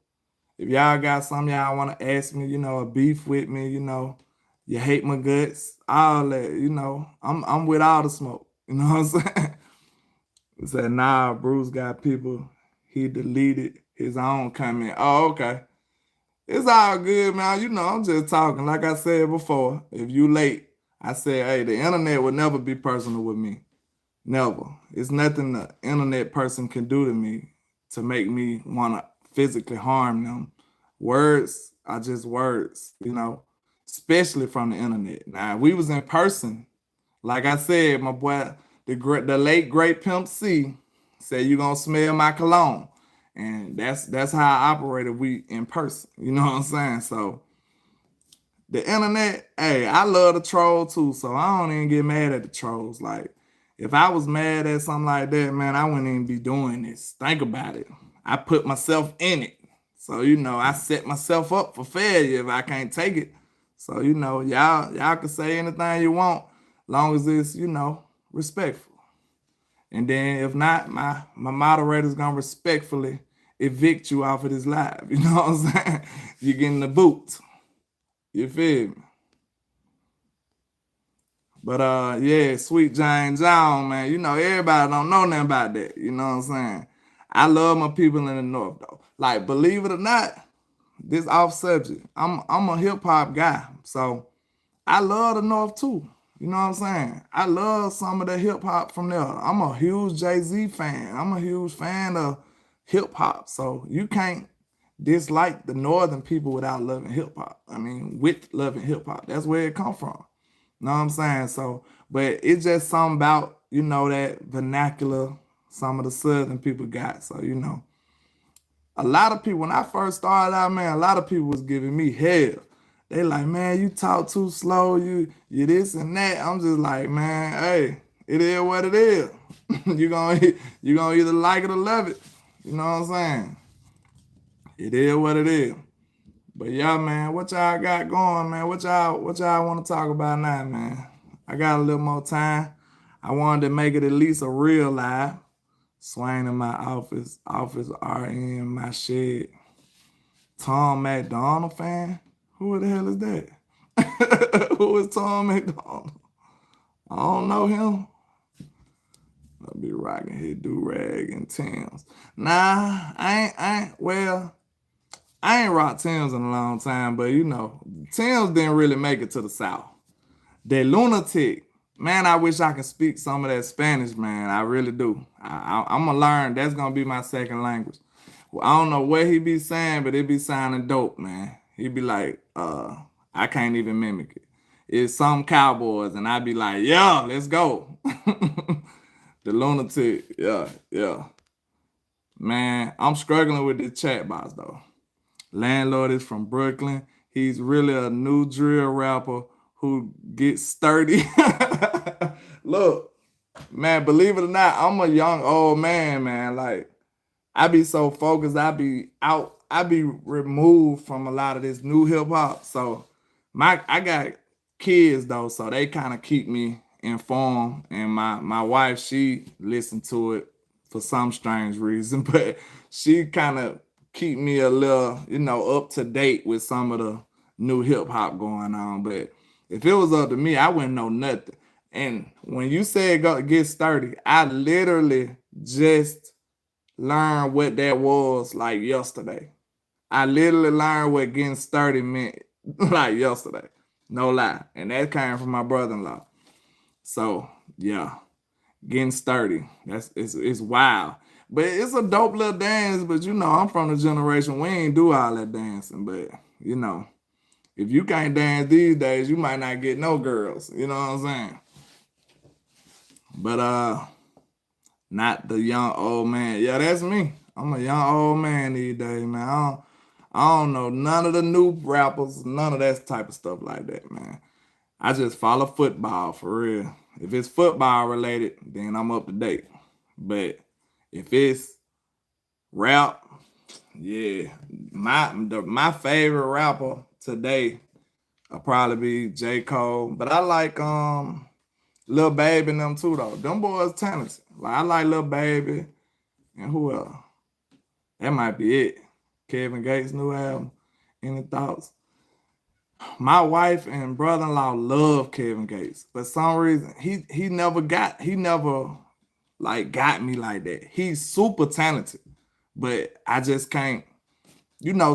[SPEAKER 1] if y'all got something y'all want to ask me, a beef with me, you hate my guts, all that, I'm with all the smoke. You know what I'm saying? He said, nah, Bruce got people, he deleted his own comment. Oh, okay. It's all good, man. You know, I'm just talking. Like I said before, if you late, I said, hey, the internet will never be personal with me. Never. It's nothing the internet person can do to me to make me want to physically harm them. Words are just words, you know, especially from the internet. Now, we was in person. Like I said, my boy, the late great Pimp C said you gonna smell my cologne, and that's how I operated. We in person, you know what I'm saying? So the internet, hey, I love the troll too, so I don't even get mad at the trolls. Like, if I was mad at something like that, man, I wouldn't even be doing this. Think about it. I put myself in it. So, you know, I set myself up for failure if I can't take it. So, you know, y'all can say anything you want, long as it's, you know, respectful. And then if not, my moderator's gonna respectfully evict you off of this live. You know what I'm saying? You're getting the boot. You feel me? But yeah, Sweet Jane John, man. You know, everybody don't know nothing about that. You know what I'm saying? I love my people in the North though. Like, believe it or not, this off subject. I'm a hip hop guy. So I love the North too. You know what I'm saying? I love some of the hip hop from there. I'm a huge Jay-Z fan. I'm a huge fan of hip hop. So you can't dislike the northern people without loving hip hop. I mean, with loving hip hop. That's where it come from. Know what I'm saying? So, but it's just something about, you know, that vernacular some of the southern people got. So, you know, a lot of people, when I first started out, man, a lot of people was giving me hell. They like, man, you talk too slow, you this and that. I'm just like, man, hey, it is what it is. you gonna either like it or love it. You know what I'm saying? It is what it is. But yeah, man, what y'all got going, man? What y'all want to talk about now, man? I got a little more time. I wanted to make it at least a real live. Swing in my office RN, my shed. Tom McDonald fan? Who the hell is that? Who is Tom McDonald? I don't know him. I'll be rocking his do-rag and Timbs. Nah, I ain't rocked Tim's in a long time, but you know, Tim's didn't really make it to the South. The lunatic, man, I wish I could speak some of that Spanish, man. I really do. I'm gonna learn. That's gonna be my second language. Well, I don't know what he be saying, but it be sounding dope, man. He be like, I can't even mimic it. It's some Cowboys, and I be like, yeah, let's go. The lunatic, yeah. Man, I'm struggling with this chat box though. LandLord is from Brooklyn. He's really a new drill rapper who gets sturdy. Look, man, believe it or not, I'm a young old man. Like, I be so focused, I be removed from a lot of this new hip hop. So I got kids though, so they kind of keep me informed. And my wife, she listened to it for some strange reason, but she kind of keep me a little, you know, up to date with some of the new hip hop going on. But if it was up to me, I wouldn't know nothing. And when you said go get sturdy, I literally just learned what that was like yesterday. I literally learned what getting sturdy meant like yesterday. No lie. And that came from my brother-in-law. So yeah, getting sturdy. It's wild. But it's a dope little dance, but you know, I'm from the generation, we ain't do all that dancing. But you know, if you can't dance these days, you might not get no girls. You know what I'm saying? But not the young old man. Yeah, that's me. I'm a young old man these days, man. I don't know none of the new rappers, none of that type of stuff like that, man. I just follow football for real. If it's football related, then I'm up to date. But if it's rap, yeah, my favorite rapper today will probably be J. Cole. But I like Lil Baby and them too though. Them boys talented. Like I like Lil Baby and who else? That might be it. Kevin Gates' new album. Any thoughts? My wife and brother-in-law love Kevin Gates. For some reason, he never like got me like that. He's super talented, but I just can't.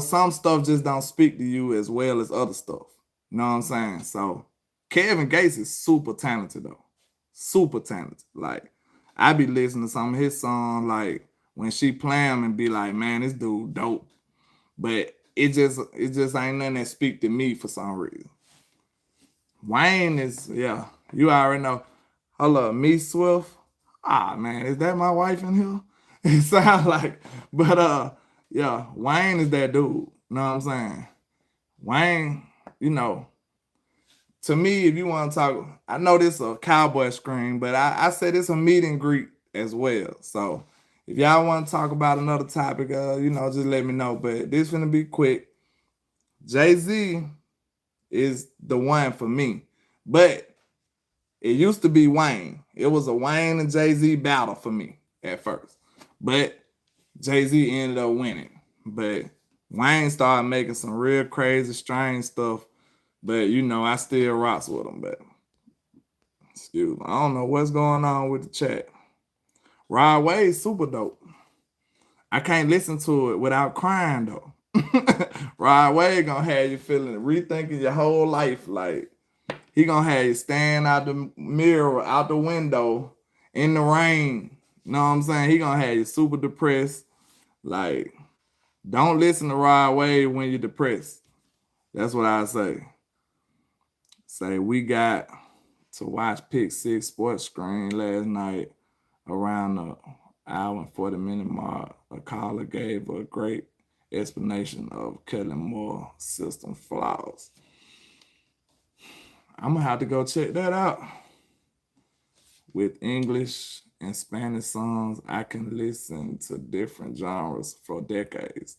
[SPEAKER 1] some stuff just don't speak to you as well as other stuff. You know what I'm saying? So Kevin Gates is super talented though. Super talented. Like I be listening to some of his songs like when she play him and be like, man, this dude dope. But it just ain't nothing that speak to me for some reason. Wayne is, yeah, you already know. Hold up, me Swift. Ah man, is that my wife in here? It sounds like, but yeah, Wayne is that dude. You know what I'm saying? Wayne, you know, to me, if you want to talk, I know this is a cowboy screen, but I said it's a meet and greet as well. So if y'all want to talk about another topic, just let me know. But this gonna be quick. Jay-Z is the one for me. But it used to be Wayne. It was a Wayne and Jay-Z battle for me at first. But Jay-Z ended up winning. But Wayne started making some real crazy, strange stuff. But I still rocks with him. But excuse me, I don't know what's going on with the chat. Rod Wade's super dope. I can't listen to it without crying though. Rod Wade gonna have you feeling rethinking your whole life. Like he gonna have you stand out the mirror, out the window, in the rain. You know what I'm saying? He gonna have you super depressed. Like, don't listen to Rod Wade when you're depressed. That's what I say. Say we got to watch Pick 6 sports screen last night around the hour and 40-minute mark. A caller gave a great explanation of Kellen Moore's system flaws. I'm gonna have to go check that out. With English and Spanish songs, I can listen to different genres for decades.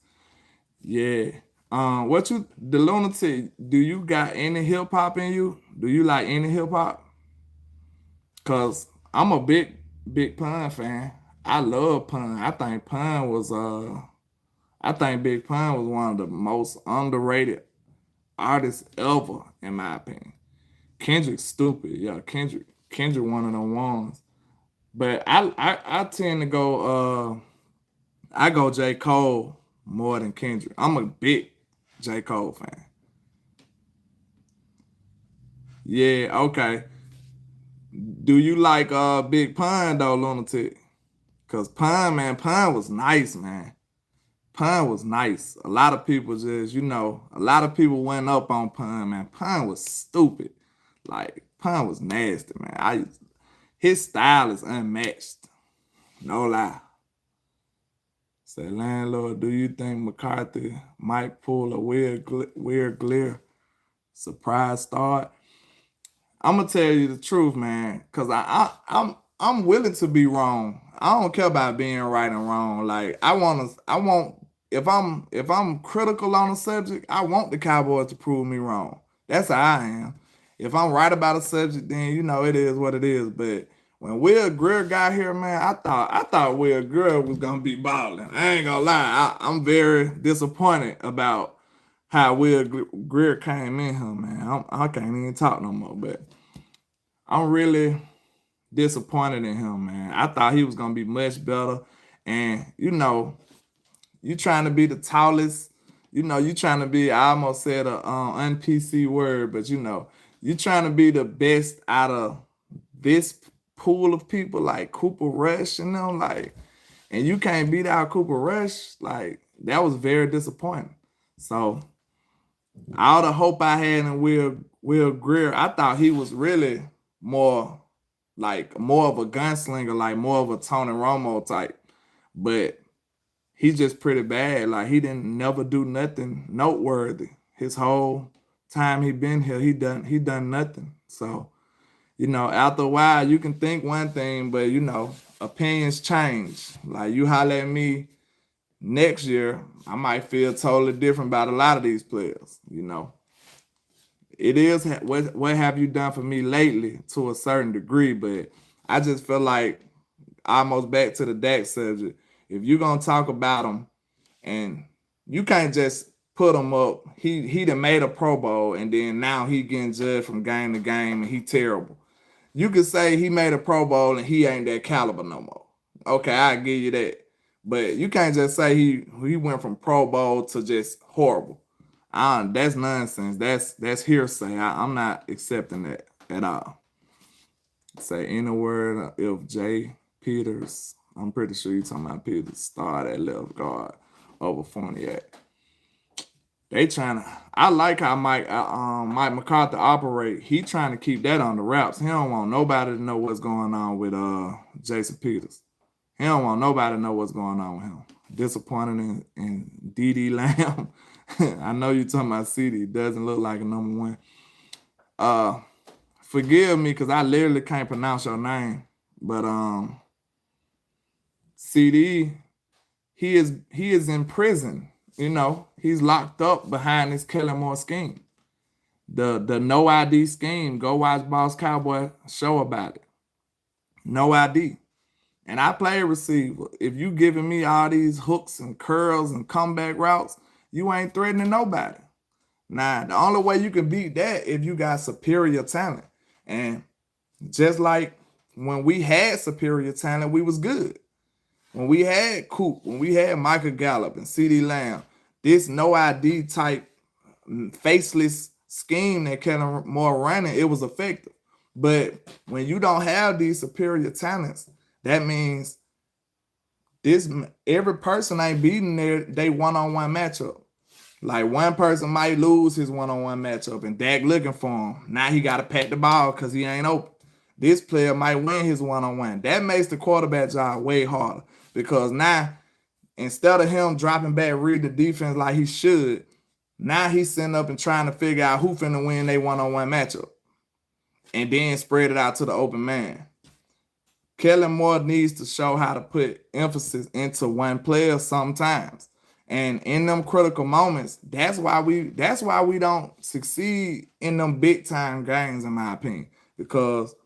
[SPEAKER 1] Yeah. The lunatic, do you got any hip hop in you? Do you like any hip hop? Cause I'm a big Pun fan. I love Pun. I think Big Pun was one of the most underrated artists ever, in my opinion. Kendrick's stupid. Yeah, Kendrick one of them ones. But I tend to go I go J. Cole more than Kendrick. I'm a big J. Cole fan. Yeah, okay. Do you like Big Pun though, Lunatic? Cause Pun was nice, man. Pun was nice. A lot of people a lot of people went up on Pun, man. Pun was stupid. Like Pun was nasty, man. His style is unmatched. No lie. Say, LandLord, do you think McCarthy might pull a weird glare surprise start? I'm gonna tell you the truth, man, cause I'm willing to be wrong. I don't care about being right and wrong. Like I want if I'm critical on a subject, I want the Cowboys to prove me wrong. That's how I am. If I'm right about a subject, then it is what it is. But when Will Greer got here, man, I thought Will Greer was gonna be balling. I ain't gonna lie, I'm very disappointed about how Will Greer came in here, man. I can't even talk no more, but I'm really disappointed in him, man. I thought he was gonna be much better, and you trying to be the tallest. You trying to be. I almost said a un-PC word, but you trying to be the best out of this pool of people like Cooper Rush, like, and you can't beat out Cooper Rush. Like that was very disappointing. So all the hope I had in Will Greer, I thought he was really more more of a gunslinger, like more of a Tony Romo type. But he's just pretty bad. Like he didn't never do nothing noteworthy. His whole time he been here, he done nothing. So, after a while you can think one thing, but opinions change. Like you holler at me next year, I might feel totally different about a lot of these players. It is what have you done for me lately to a certain degree, but I just feel like almost back to the Dak subject. If you're gonna talk about him, and you can't just put him up, he done made a Pro Bowl, and then now he getting judged from game to game, and he terrible. You could say he made a Pro Bowl and he ain't that caliber no more. Okay, I give you that. But you can't just say he went from Pro Bowl to just horrible. That's nonsense. That's hearsay. I'm not accepting that at all. Say any word if Jay Peters. I'm pretty sure you're talking about Peters started at left guard over Fournier. They trying to. I like how Mike McCarthy operate. He trying to keep that on the wraps. He don't want nobody to know what's going on with Jason Peters. He don't want nobody to know what's going on with him. Disappointed in D.D. Lamb. I know you talking about CD. Doesn't look like a number one. Forgive me because I literally can't pronounce your name. But CD, he is in prison. You know, he's locked up behind this Kellen Moore scheme. The no ID scheme. Go watch Boss Cowboy show about it. No ID. And I play receiver. If you giving me all these hooks and curls and comeback routes, you ain't threatening nobody. Now, the only way you can beat that if you got superior talent. And just like when we had superior talent, we was good. When we had Coop, when we had Michael Gallup and CD Lamb, this no ID type faceless scheme that Kellen Moore running, it was effective. But when you don't have these superior talents, that means every person ain't beating they one-on-one matchup. Like one person might lose his one-on-one matchup and Dak looking for him. Now he got to pat the ball because he ain't open. This player might win his one-on-one. That makes the quarterback job way harder because now instead of him dropping back, read the defense like he should, now he's sitting up and trying to figure out who finna win their one-on-one matchup and then spread it out to the open man. Kellen Moore needs to show how to put emphasis into one player sometimes. And in them critical moments, that's why we don't succeed in them big time games, in my opinion. Because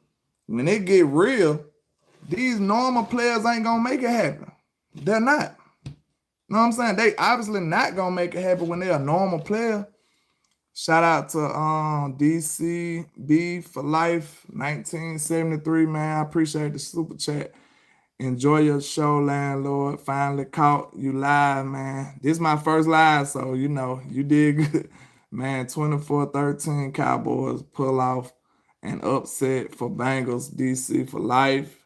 [SPEAKER 1] when it get real, these normal players ain't gonna make it happen. They're not. You know what I'm saying? They obviously not gonna make it happen when they're a normal player. Shout out to DCB for life, 1973, man. I appreciate the super chat. Enjoy your show, landlord. Finally caught you live, man. This is my first live, so you know, you did good. Man, 24-13 Cowboys pull off an upset for Bengals, DC for life.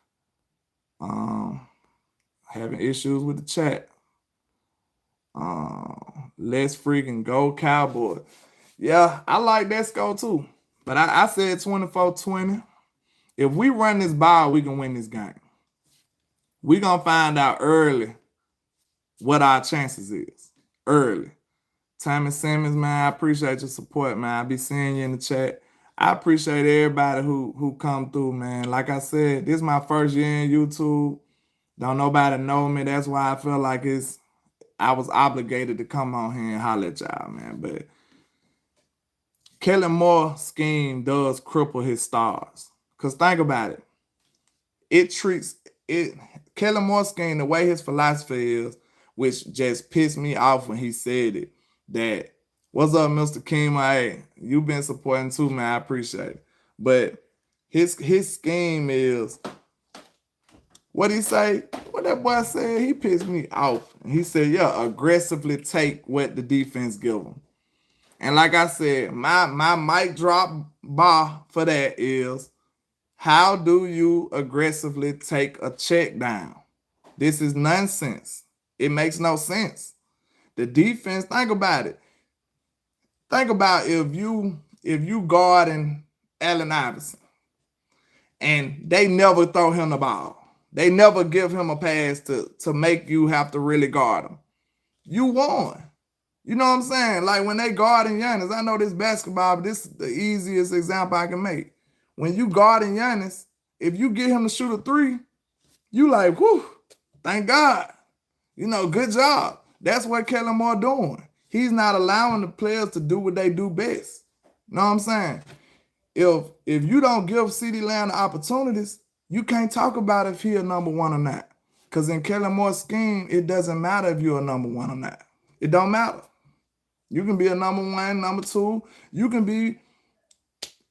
[SPEAKER 1] Having issues with the chat. Let's freaking go Cowboys. Yeah, I like that score too. But I said 24-20. If we run this ball, we can win this game. We're going to find out early what our chances is. Early. Tommy Simmons, man, I appreciate your support, man. I be seeing you in the chat. I appreciate everybody who come through, man. Like I said, this is my first year in YouTube. Don't nobody know me. That's why I feel like I was obligated to come on here and holler at y'all, man. But Kellen Moore's scheme does cripple his stars. Because think about it. Kellen Moore's scheme, the way his philosophy is, which just pissed me off when he said it, that, what's up, Mr. Kima? Hey, you've been supporting too, man. I appreciate it. But his scheme is, what he say? What that boy said, he pissed me off. And he said, yeah, aggressively take what the defense give him. And like I said, my mic drop bar for that is, how do you aggressively take a check down? This is nonsense. It makes no sense. The defense, think about it. Think about if you guarding Allen Iverson and they never throw him the ball. They never give him a pass to make you have to really guard him. You won. You know what I'm saying? Like when they guarding Giannis, I know this basketball, but this is the easiest example I can make. When you guarding Giannis, if you get him to shoot a three, you like, whew, thank God. You know, good job. That's what Kellen Moore doing. He's not allowing the players to do what they do best. You know what I'm saying? If you don't give CeeDee Lamb the opportunities, you can't talk about if he a number one or not. Because in Kellen Moore's scheme, it doesn't matter if you're a number one or not. It don't matter. You can be a number one, number two. You can be,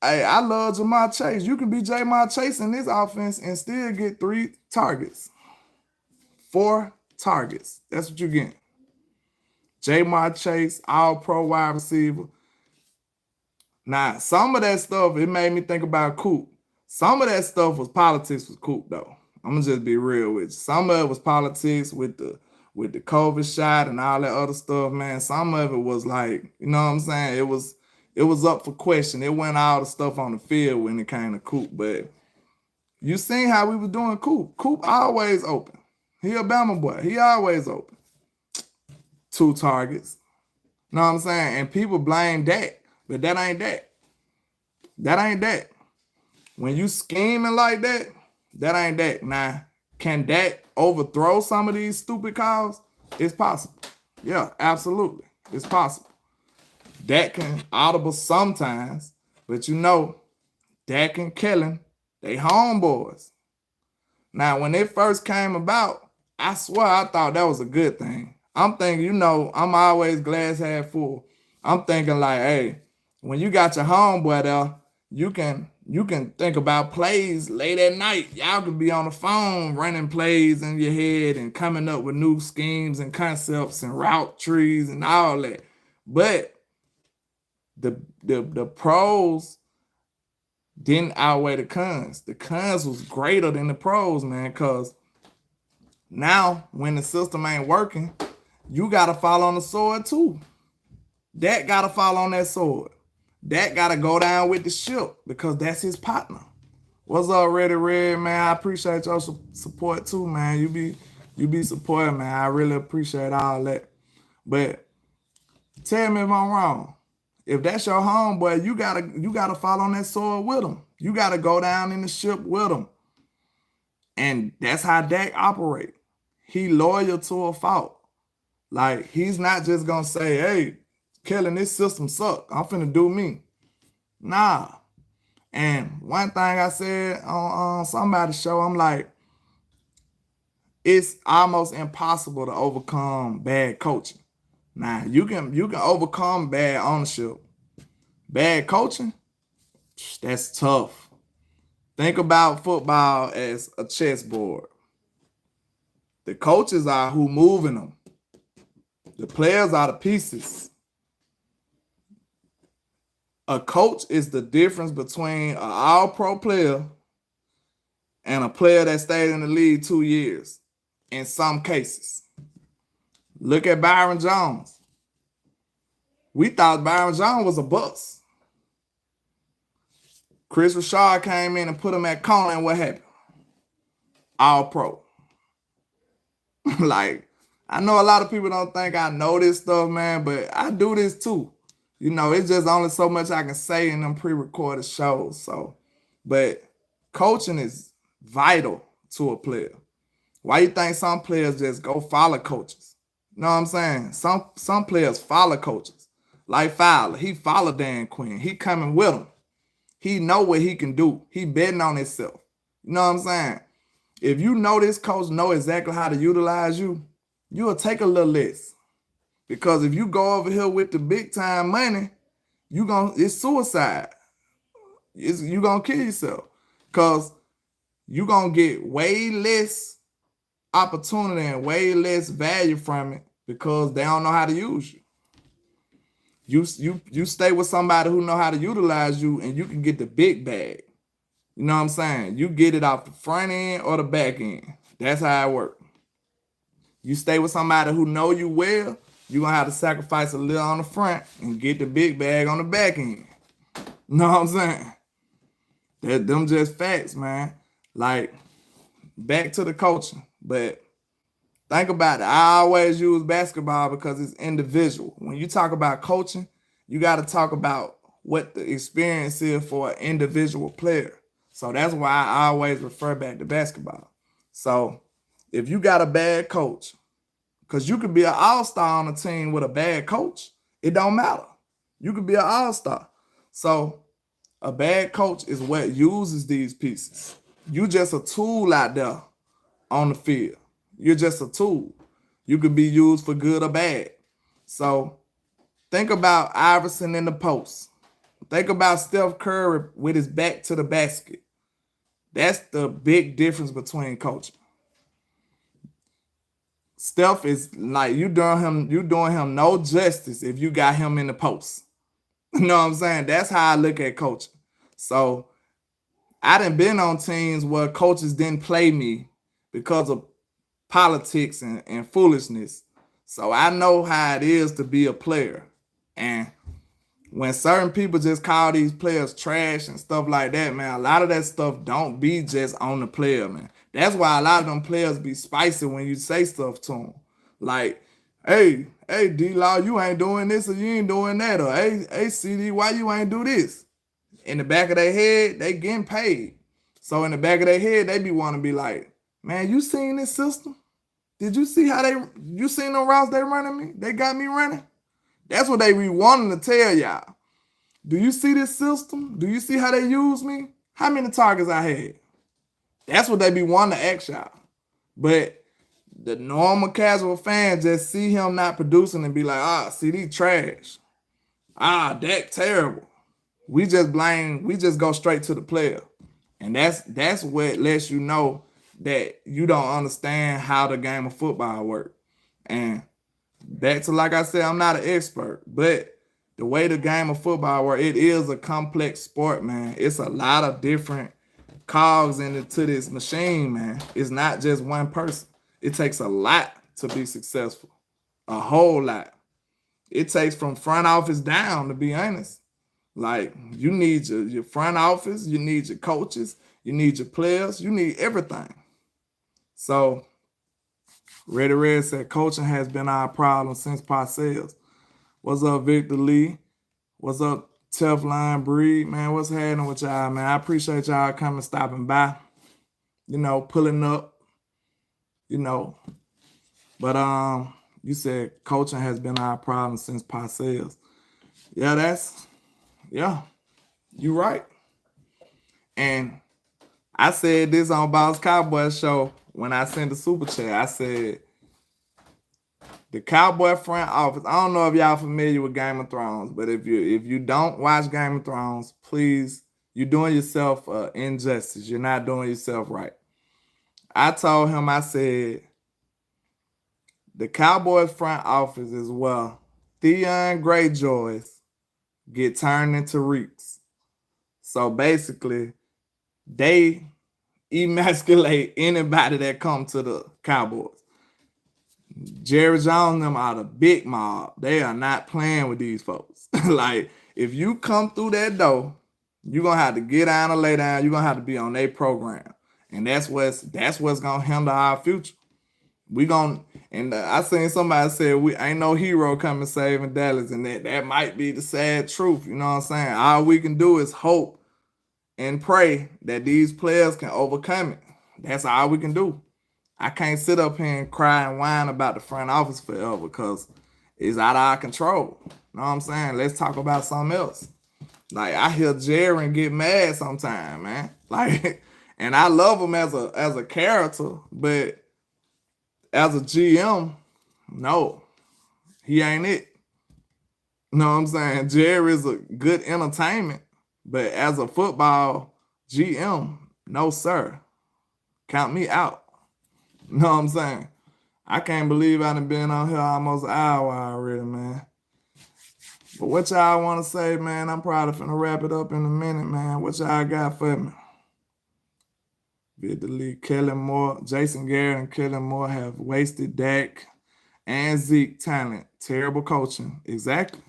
[SPEAKER 1] hey, I love Jamar Chase. You can be Jamar Chase in this offense and still get 3 targets, 4 targets. That's what you get. Jamar Chase, all-pro wide receiver. Now, some of that stuff, it made me think about Coop. Some of that stuff was politics with Coop, though. I'm gonna just be real with you. Some of it was politics with the COVID shot and all that other stuff, man. Some of it was like, you know what I'm saying? It was up for question. It went all the stuff on the field when it came to Coop, but you seen how we was doing Coop. Coop always open. He a Bama boy. He always open. 2 targets. Know what I'm saying? And people blame Dak, but that ain't Dak. That ain't Dak. When you scheming like that, that ain't Dak. Now, can Dak overthrow some of these stupid calls? It's possible. Yeah, absolutely. It's possible. Dak can audible sometimes, but you know, Dak and Kellen, they homeboys. Now, when it first came about, I swear I thought that was a good thing. I'm thinking, you know, I'm always glass half full. I'm thinking like, hey, when you got your homeboy there, you can think about plays late at night. Y'all could be on the phone running plays in your head and coming up with new schemes and concepts and route trees and all that. But the pros didn't outweigh the cons. The cons was greater than the pros, man, because now when the system ain't working, you got to fall on the sword too. Dak got to fall on that sword. Dak got to go down with the ship because that's his partner. What's up, Ready Red, man? I appreciate your support too, man. You be supporting, man. I really appreciate all that. But tell me if I'm wrong. If that's your homeboy, you gotta fall on that sword with him. You gotta go down in the ship with him. And that's how Dak operate. He loyal to a fault. Like, he's not just gonna say, hey, Kellen, this system suck. I'm finna do me. Nah. And one thing I said on somebody's show, I'm like, it's almost impossible to overcome bad coaching. Now, you can overcome bad ownership. Bad coaching, that's tough. Think about football as a chessboard. The coaches are who moving them. The players are the pieces. A coach is the difference between an all-pro player and a player that stayed in the league 2 years in some cases. Look at Byron Jones. We thought Byron Jones was a bust. Chris Richard came in and put him at corner, and what happened? All-pro. Like, I know a lot of people don't think I know this stuff, man, but I do this too. You know, it's just only so much I can say in them pre-recorded shows. So, but coaching is vital to a player. Why you think some players just go follow coaches? You know what I'm saying? Some players follow coaches. Like Fowler, he followed Dan Quinn. He coming with him. He know what he can do. He betting on himself. You know what I'm saying? If you know this coach know exactly how to utilize you, you'll take a little less. Because if you go over here with the big time money, it's suicide. You're going to kill yourself. Because you're going to get way less opportunity and way less value from it because they don't know how to use you. You stay with somebody who know how to utilize you and you can get the big bag. You know what I'm saying? You get it off the front end or the back end. That's how it works. You stay with somebody who know you well, you're going to have to sacrifice a little on the front and get the big bag on the back end. You know what I'm saying? Them just facts, man. Like, back to the coaching. But think about it. I always use basketball because it's individual. When you talk about coaching, you got to talk about what the experience is for an individual player. So that's why I always refer back to basketball. So if you got a bad coach, because you could be an all-star on a team with a bad coach, it don't matter. You could be an all-star. So a bad coach is what uses these pieces. You just a tool out there on the field. You're just a tool. You could be used for good or bad. So think about Iverson in the post. Think about Steph Curry with his back to the basket. That's the big difference between coaching. Steph is like you doing him no justice if you got him in the post. You know what I'm saying? That's how I look at coaching. So I done been on teams where coaches didn't play me because of politics and foolishness. So I know how it is to be a player. And when certain people just call these players trash and stuff like that, man, a lot of that stuff don't be just on the player, man. That's why a lot of them players be spicy when you say stuff to them. Like, hey, D-Law, you ain't doing this or you ain't doing that. Or, hey, CD, why you ain't do this? In the back of their head, they getting paid. So in the back of their head, they be wanting to be like, man, you seen this system? Did you see how you seen them routes they running me? They got me running? That's what they be wanting to tell y'all. Do you see this system? Do you see how they use me? How many targets I had? That's what they be wanting to ask y'all. But the normal casual fan just see him not producing and be like, CD trash. Dak terrible. We just go straight to the player. And that's what lets you know that you don't understand how the game of football works. And back to, like I said, I'm not an expert, but the way the game of football works, it is a complex sport, man. It's a lot of different cogs into this machine, man. It's not just one person. It takes a lot to be successful. A whole lot. It takes from front office down, to be honest. Like, you need your front office, you need your coaches, you need your players, you need everything. So, Reddy Red said, coaching has been our problem since Parcells. What's up, Victor Lee? What's up, Teflon Breed? Man, what's happening with y'all, man? I appreciate y'all coming, stopping by, pulling up, But you said coaching has been our problem since Parcells. Yeah, you're right. And I said this on Dallas Cowboys show when I sent the super chat. I said, the Cowboy front office, I don't know if y'all familiar with Game of Thrones, but if you don't watch Game of Thrones, please, you're doing yourself injustice. You're not doing yourself right. I told him, I said, the Cowboys front office is where Theon Greyjoys get turned into reeks. So basically, they emasculate anybody that come to the Cowboys. Jerry Jones and them are the big mob. They are not playing with these folks. Like, if you come through that door, you're going to have to get down or lay down. You're going to have to be on their program. And that's what's going to handle our future. I seen somebody say, we ain't no hero coming saving Dallas, and that might be the sad truth. You know what I'm saying? All we can do is hope and pray that these players can overcome it. That's all we can do. I can't sit up here and cry and whine about the front office forever because it's out of our control. You know what I'm saying? Let's talk about something else. Like, I hear Jerry get mad sometimes, man. Like, and I love him as a character, but as a GM, no, he ain't it. You know what I'm saying? Jerry is a good entertainment, but as a football GM, no, sir. Count me out. You know what I'm saying? I can't believe I done been on here almost an hour already, man. But what y'all want to say, man? I'm probably finna wrap it up in a minute, man. What y'all got for me? Lee, Kellen Moore, Jason Garrett and Kellen Moore have wasted Dak and Zeke talent. Terrible coaching. Exactly.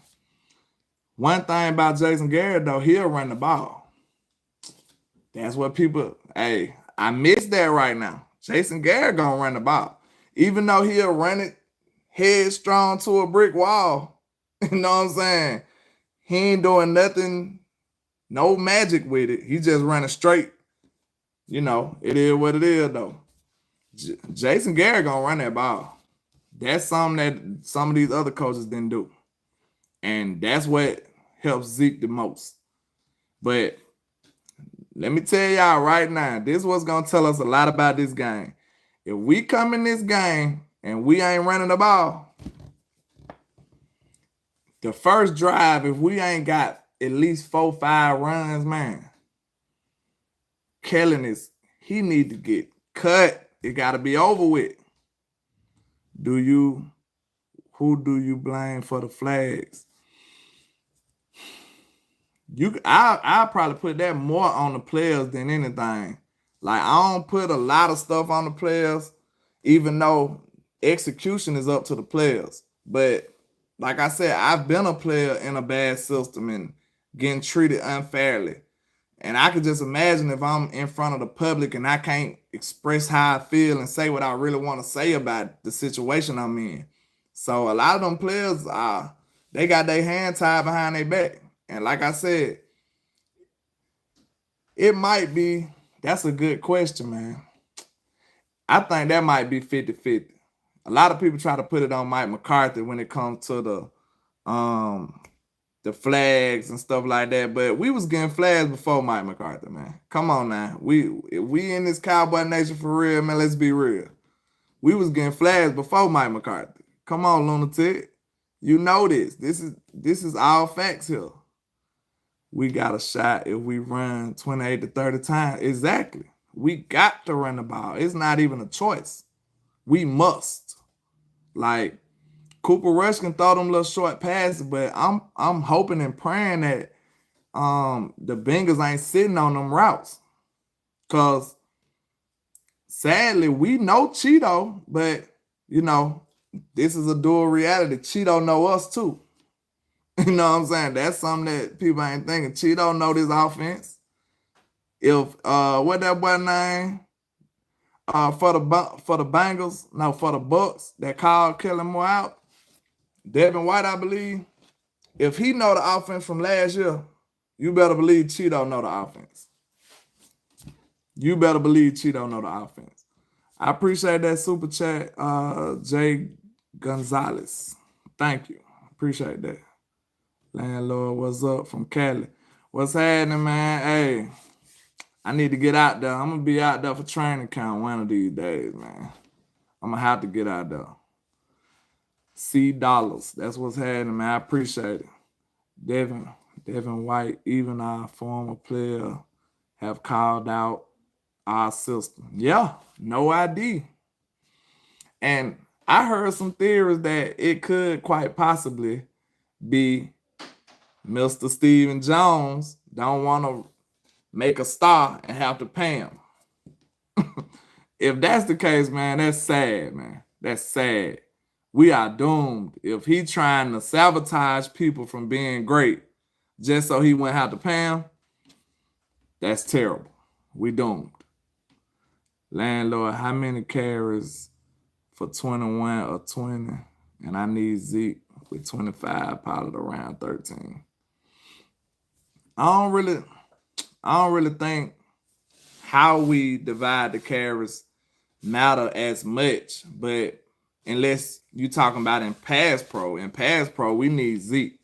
[SPEAKER 1] One thing about Jason Garrett, though, he'll run the ball. That's what people, I miss that right now. Jason Garrett gonna run the ball. Even though he'll run it headstrong to a brick wall. You know what I'm saying? He ain't doing nothing, no magic with it. He just running straight. It is what it is, though. Jason Garrett gonna run that ball. That's something that some of these other coaches didn't do. And that's what helps Zeke the most. But let me tell y'all right now, this is what's going to tell us a lot about this game. If we come in this game and we ain't running the ball, the first drive, if we ain't got at least 4-5 runs, man, Kellen he need to get cut. It got to be over with. who do you blame for the flags? I'll probably put that more on the players than anything. Like, I don't put a lot of stuff on the players, even though execution is up to the players. But like I said, I've been a player in a bad system and getting treated unfairly. And I could just imagine if I'm in front of the public and I can't express how I feel and say what I really want to say about the situation I'm in. So a lot of them players, they got their hand tied behind their back. And like I said, it might be, that's a good question, man. I think that might be 50-50. A lot of people try to put it on Mike McCarthy when it comes to the flags and stuff like that, but we was getting flags before Mike McCarthy, man. Come on now. If we in this Cowboy Nation for real, man, let's be real. We was getting flags before Mike McCarthy. Come on, lunatic. You know this. This is all facts here. We got a shot if we run 28 to 30 times. Exactly. We got to run the ball. It's not even a choice. We must. Like, Cooper Rush can throw them little short passes, but I'm hoping and praying that the Bengals ain't sitting on them routes. Cause sadly, we know Cheeto, but you know, this is a dual reality. Cheeto know us too. You know what I'm saying? That's something that people ain't thinking. Cheeto know this offense. If what that boy name? For the Bengals, no, for the Bucks that called Kellen Moore out, Devin White, I believe. If he know the offense from last year, you better believe Cheeto know the offense. You better believe Cheeto know the offense. I appreciate that super chat, Jay Gonzalez. Thank you. Appreciate that. Landlord, what's up from Cali? What's happening, man? Hey, I need to get out there. I'm going to be out there for training camp one of these days, man. I'm going to have to get out there. $. That's what's happening, man. I appreciate it. Devin White, even our former player, have called out our system. Yeah, no ID. And I heard some theories that it could quite possibly be Mr. Steven Jones don't want to make a star and have to pay him. If that's the case, man, that's sad, man. That's sad. We are doomed. If he trying to sabotage people from being great just so he wouldn't have to pay him, that's terrible. We doomed. Landlord, how many carries for 21 or 20? And I need Zeke with 25, pilot around 13. I don't really think how we divide the carries matter as much, but unless you talking about in pass pro, we need Zeke.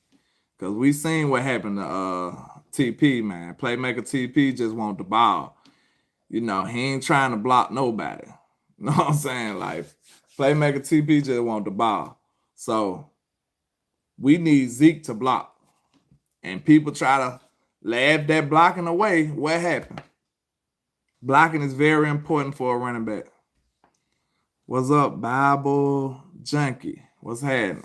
[SPEAKER 1] Because we seen what happened to TP, man. Playmaker TP just want the ball. You know, he ain't trying to block nobody. You know what I'm saying? Like, playmaker TP just want the ball. So we need Zeke to block. And people try to laugh that blocking away. What happened? Blocking is very important for a running back. What's up, Bible Junkie? What's happening?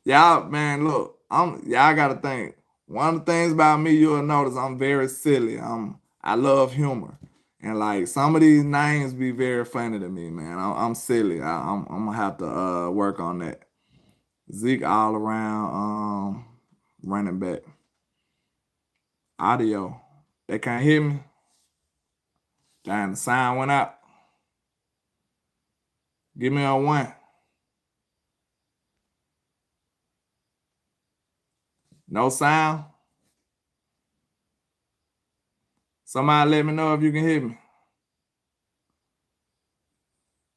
[SPEAKER 1] Y'all, man, look, y'all gotta think. One of the things about me, you'll notice I'm very silly. I love humor. And like some of these names be very funny to me, man. I'm silly. I'm gonna have to work on that. Zeke all around running back. Audio. They can't hear me. Damn, the sound went out. Give me a 1. No sound. Somebody let me know if you can hear me.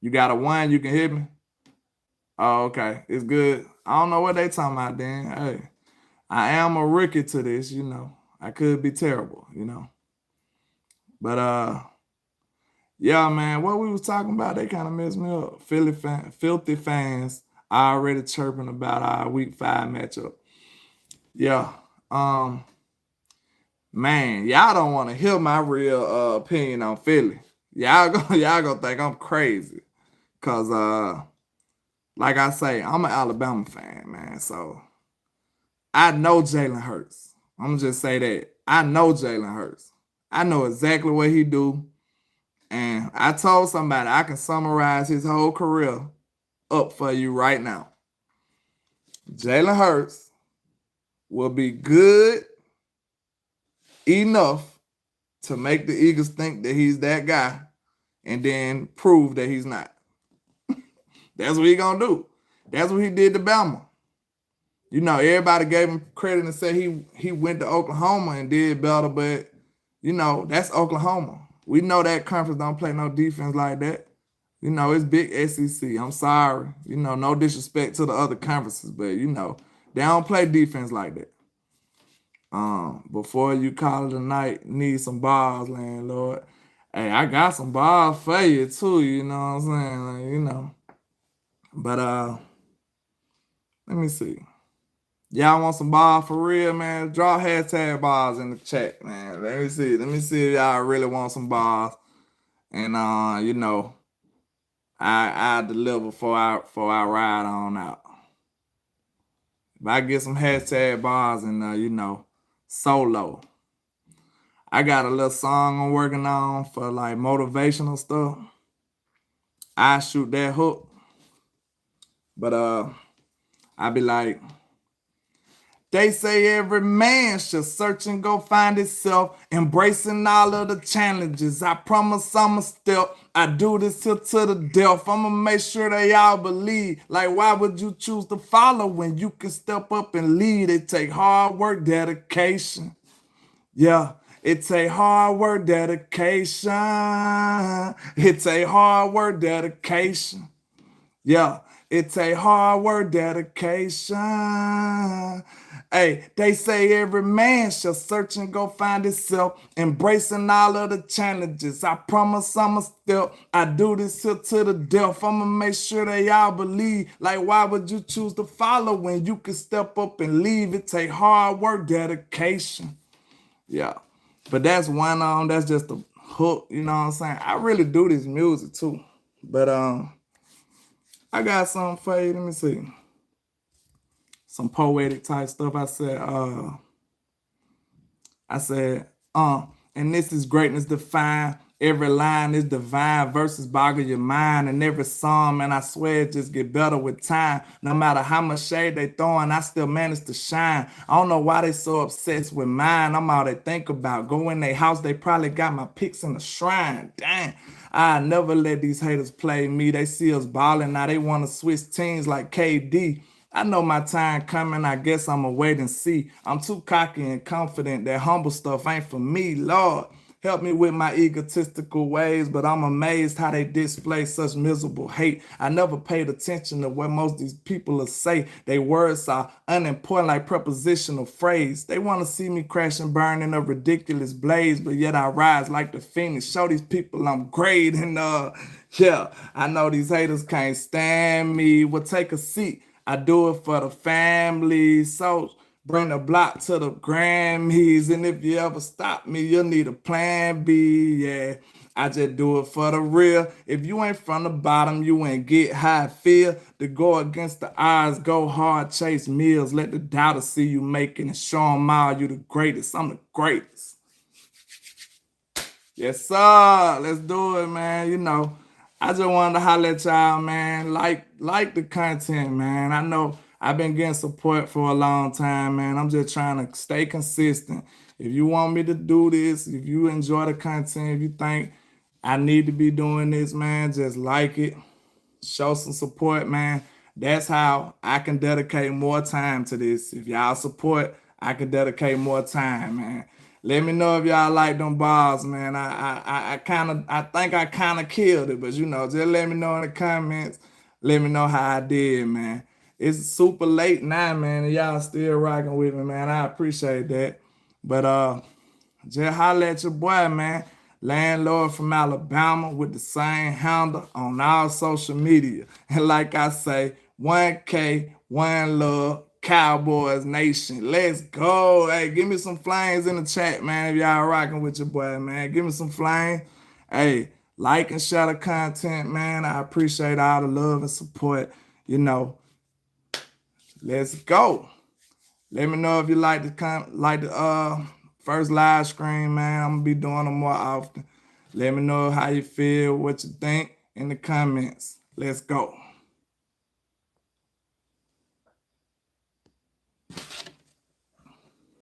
[SPEAKER 1] You got a 1, you can hear me? Oh, okay. It's good. I don't know what they talking about then. Hey, I am a rookie to this, you know. I could be terrible, you know. But yeah, man, what we was talking about, they kind of messed me up. Filthy fans already chirping about our week 5 matchup. Yeah. Man, y'all don't want to hear my real opinion on Philly. Y'all gonna think I'm crazy. Cause like I say, I'm an Alabama fan, man. So I know Jalen Hurts. I'm gonna just say that. I know Jalen Hurts. I know exactly what he do. And I told somebody I can summarize his whole career up for you right now. Jalen Hurts will be good enough to make the Eagles think that he's that guy and then prove that he's not. That's what he gonna do. That's what he did to Bama. You know, everybody gave him credit and said he went to Oklahoma and did better, but you know, that's Oklahoma. We know that conference don't play no defense like that. You know, it's big SEC. I'm sorry. You know, no disrespect to the other conferences, but you know, they don't play defense like that. Before you call it a night, need some balls, landlord. Hey, I got some balls for you too, you know what I'm saying? Like, you know. But let me see. Y'all want some balls for real, man? Draw hashtag balls in the chat, man. Let me see. Let me see if y'all really want some balls. And you know, I deliver before I ride on out. If I get some hashtag balls and you know, solo. I got a little song I'm working on for like motivational stuff. I shoot that hook. But I be like, they say every man should search and go find himself, embracing all of the challenges. I promise I'ma step. I do this till to the death. I'ma make sure they all believe. Like, why would you choose to follow when you can step up and lead? It take hard work, dedication. Yeah, it take hard work, dedication. It take hard work, dedication. Yeah, it take hard work, dedication. Hey, they say every man shall search and go find himself, embracing all of the challenges. I promise I'ma step. I do this till to the death. I'ma make sure they all believe. Like, why would you choose to follow when you can step up and leave? It take hard work, dedication. Yeah. But that's that's just a hook, you know what I'm saying? I really do this music too. But I got something for you. Let me see. Some poetic type stuff. I said, and this is greatness defined. Every line is divine, verses boggle your mind, and every song, man, I swear it just get better with time. No matter how much shade they throwing, I still manage to shine. I don't know why they so obsessed with mine. I'm all they think about. Go in their house, they probably got my pics in the shrine. Dang. I never let these haters play me. They see us balling, now they want to switch teams like KD. I know my time coming, I guess I'ma wait and see. I'm too cocky and confident that humble stuff ain't for me, Lord. Help me with my egotistical ways, but I'm amazed how they display such miserable hate. I never paid attention to what most of these people will say. They words are unimportant like prepositional phrase. They want to see me crash and burn in a ridiculous blaze, but yet I rise like the phoenix. Show these people I'm great and yeah, I know these haters can't stand me. Well, take a seat. I do it for the family. So bring the block to the Grammys. And if you ever stop me, you'll need a plan B. Yeah, I just do it for the real. If you ain't from the bottom, you ain't get how I feel. To go against the odds, go hard, chase meals. Let the doubters see you making and show them all you the greatest. I'm the greatest. Yes, sir. Let's do it, man. You know, I just wanted to holler at y'all, man. Like the content, man. I know I've been getting support for a long time, man. I'm just trying to stay consistent. If you want me to do this, if you enjoy the content, if you think I need to be doing this, man, just like it. Show some support, man. That's how I can dedicate more time to this. If y'all support, I can dedicate more time, man. Let me know if y'all like them bars, man. I think I kind of killed it, but you know, just let me know in the comments. Let me know how I did, man. It's super late now, man, and y'all still rocking with me, man. I appreciate that. But just holler at your boy, man. LandLord from Alabama with the same handle on all social media. And like I say, 1K, one love, Cowboys Nation. Let's go. Hey, give me some flames in the chat, man, if y'all rocking with your boy, man. Give me some flames. Hey, like and share the content, man. I appreciate all the love and support. You know, let's go. Let me know if you like the first live stream, man. I'm gonna be doing them more often. Let me know how you feel, what you think in the comments. Let's go.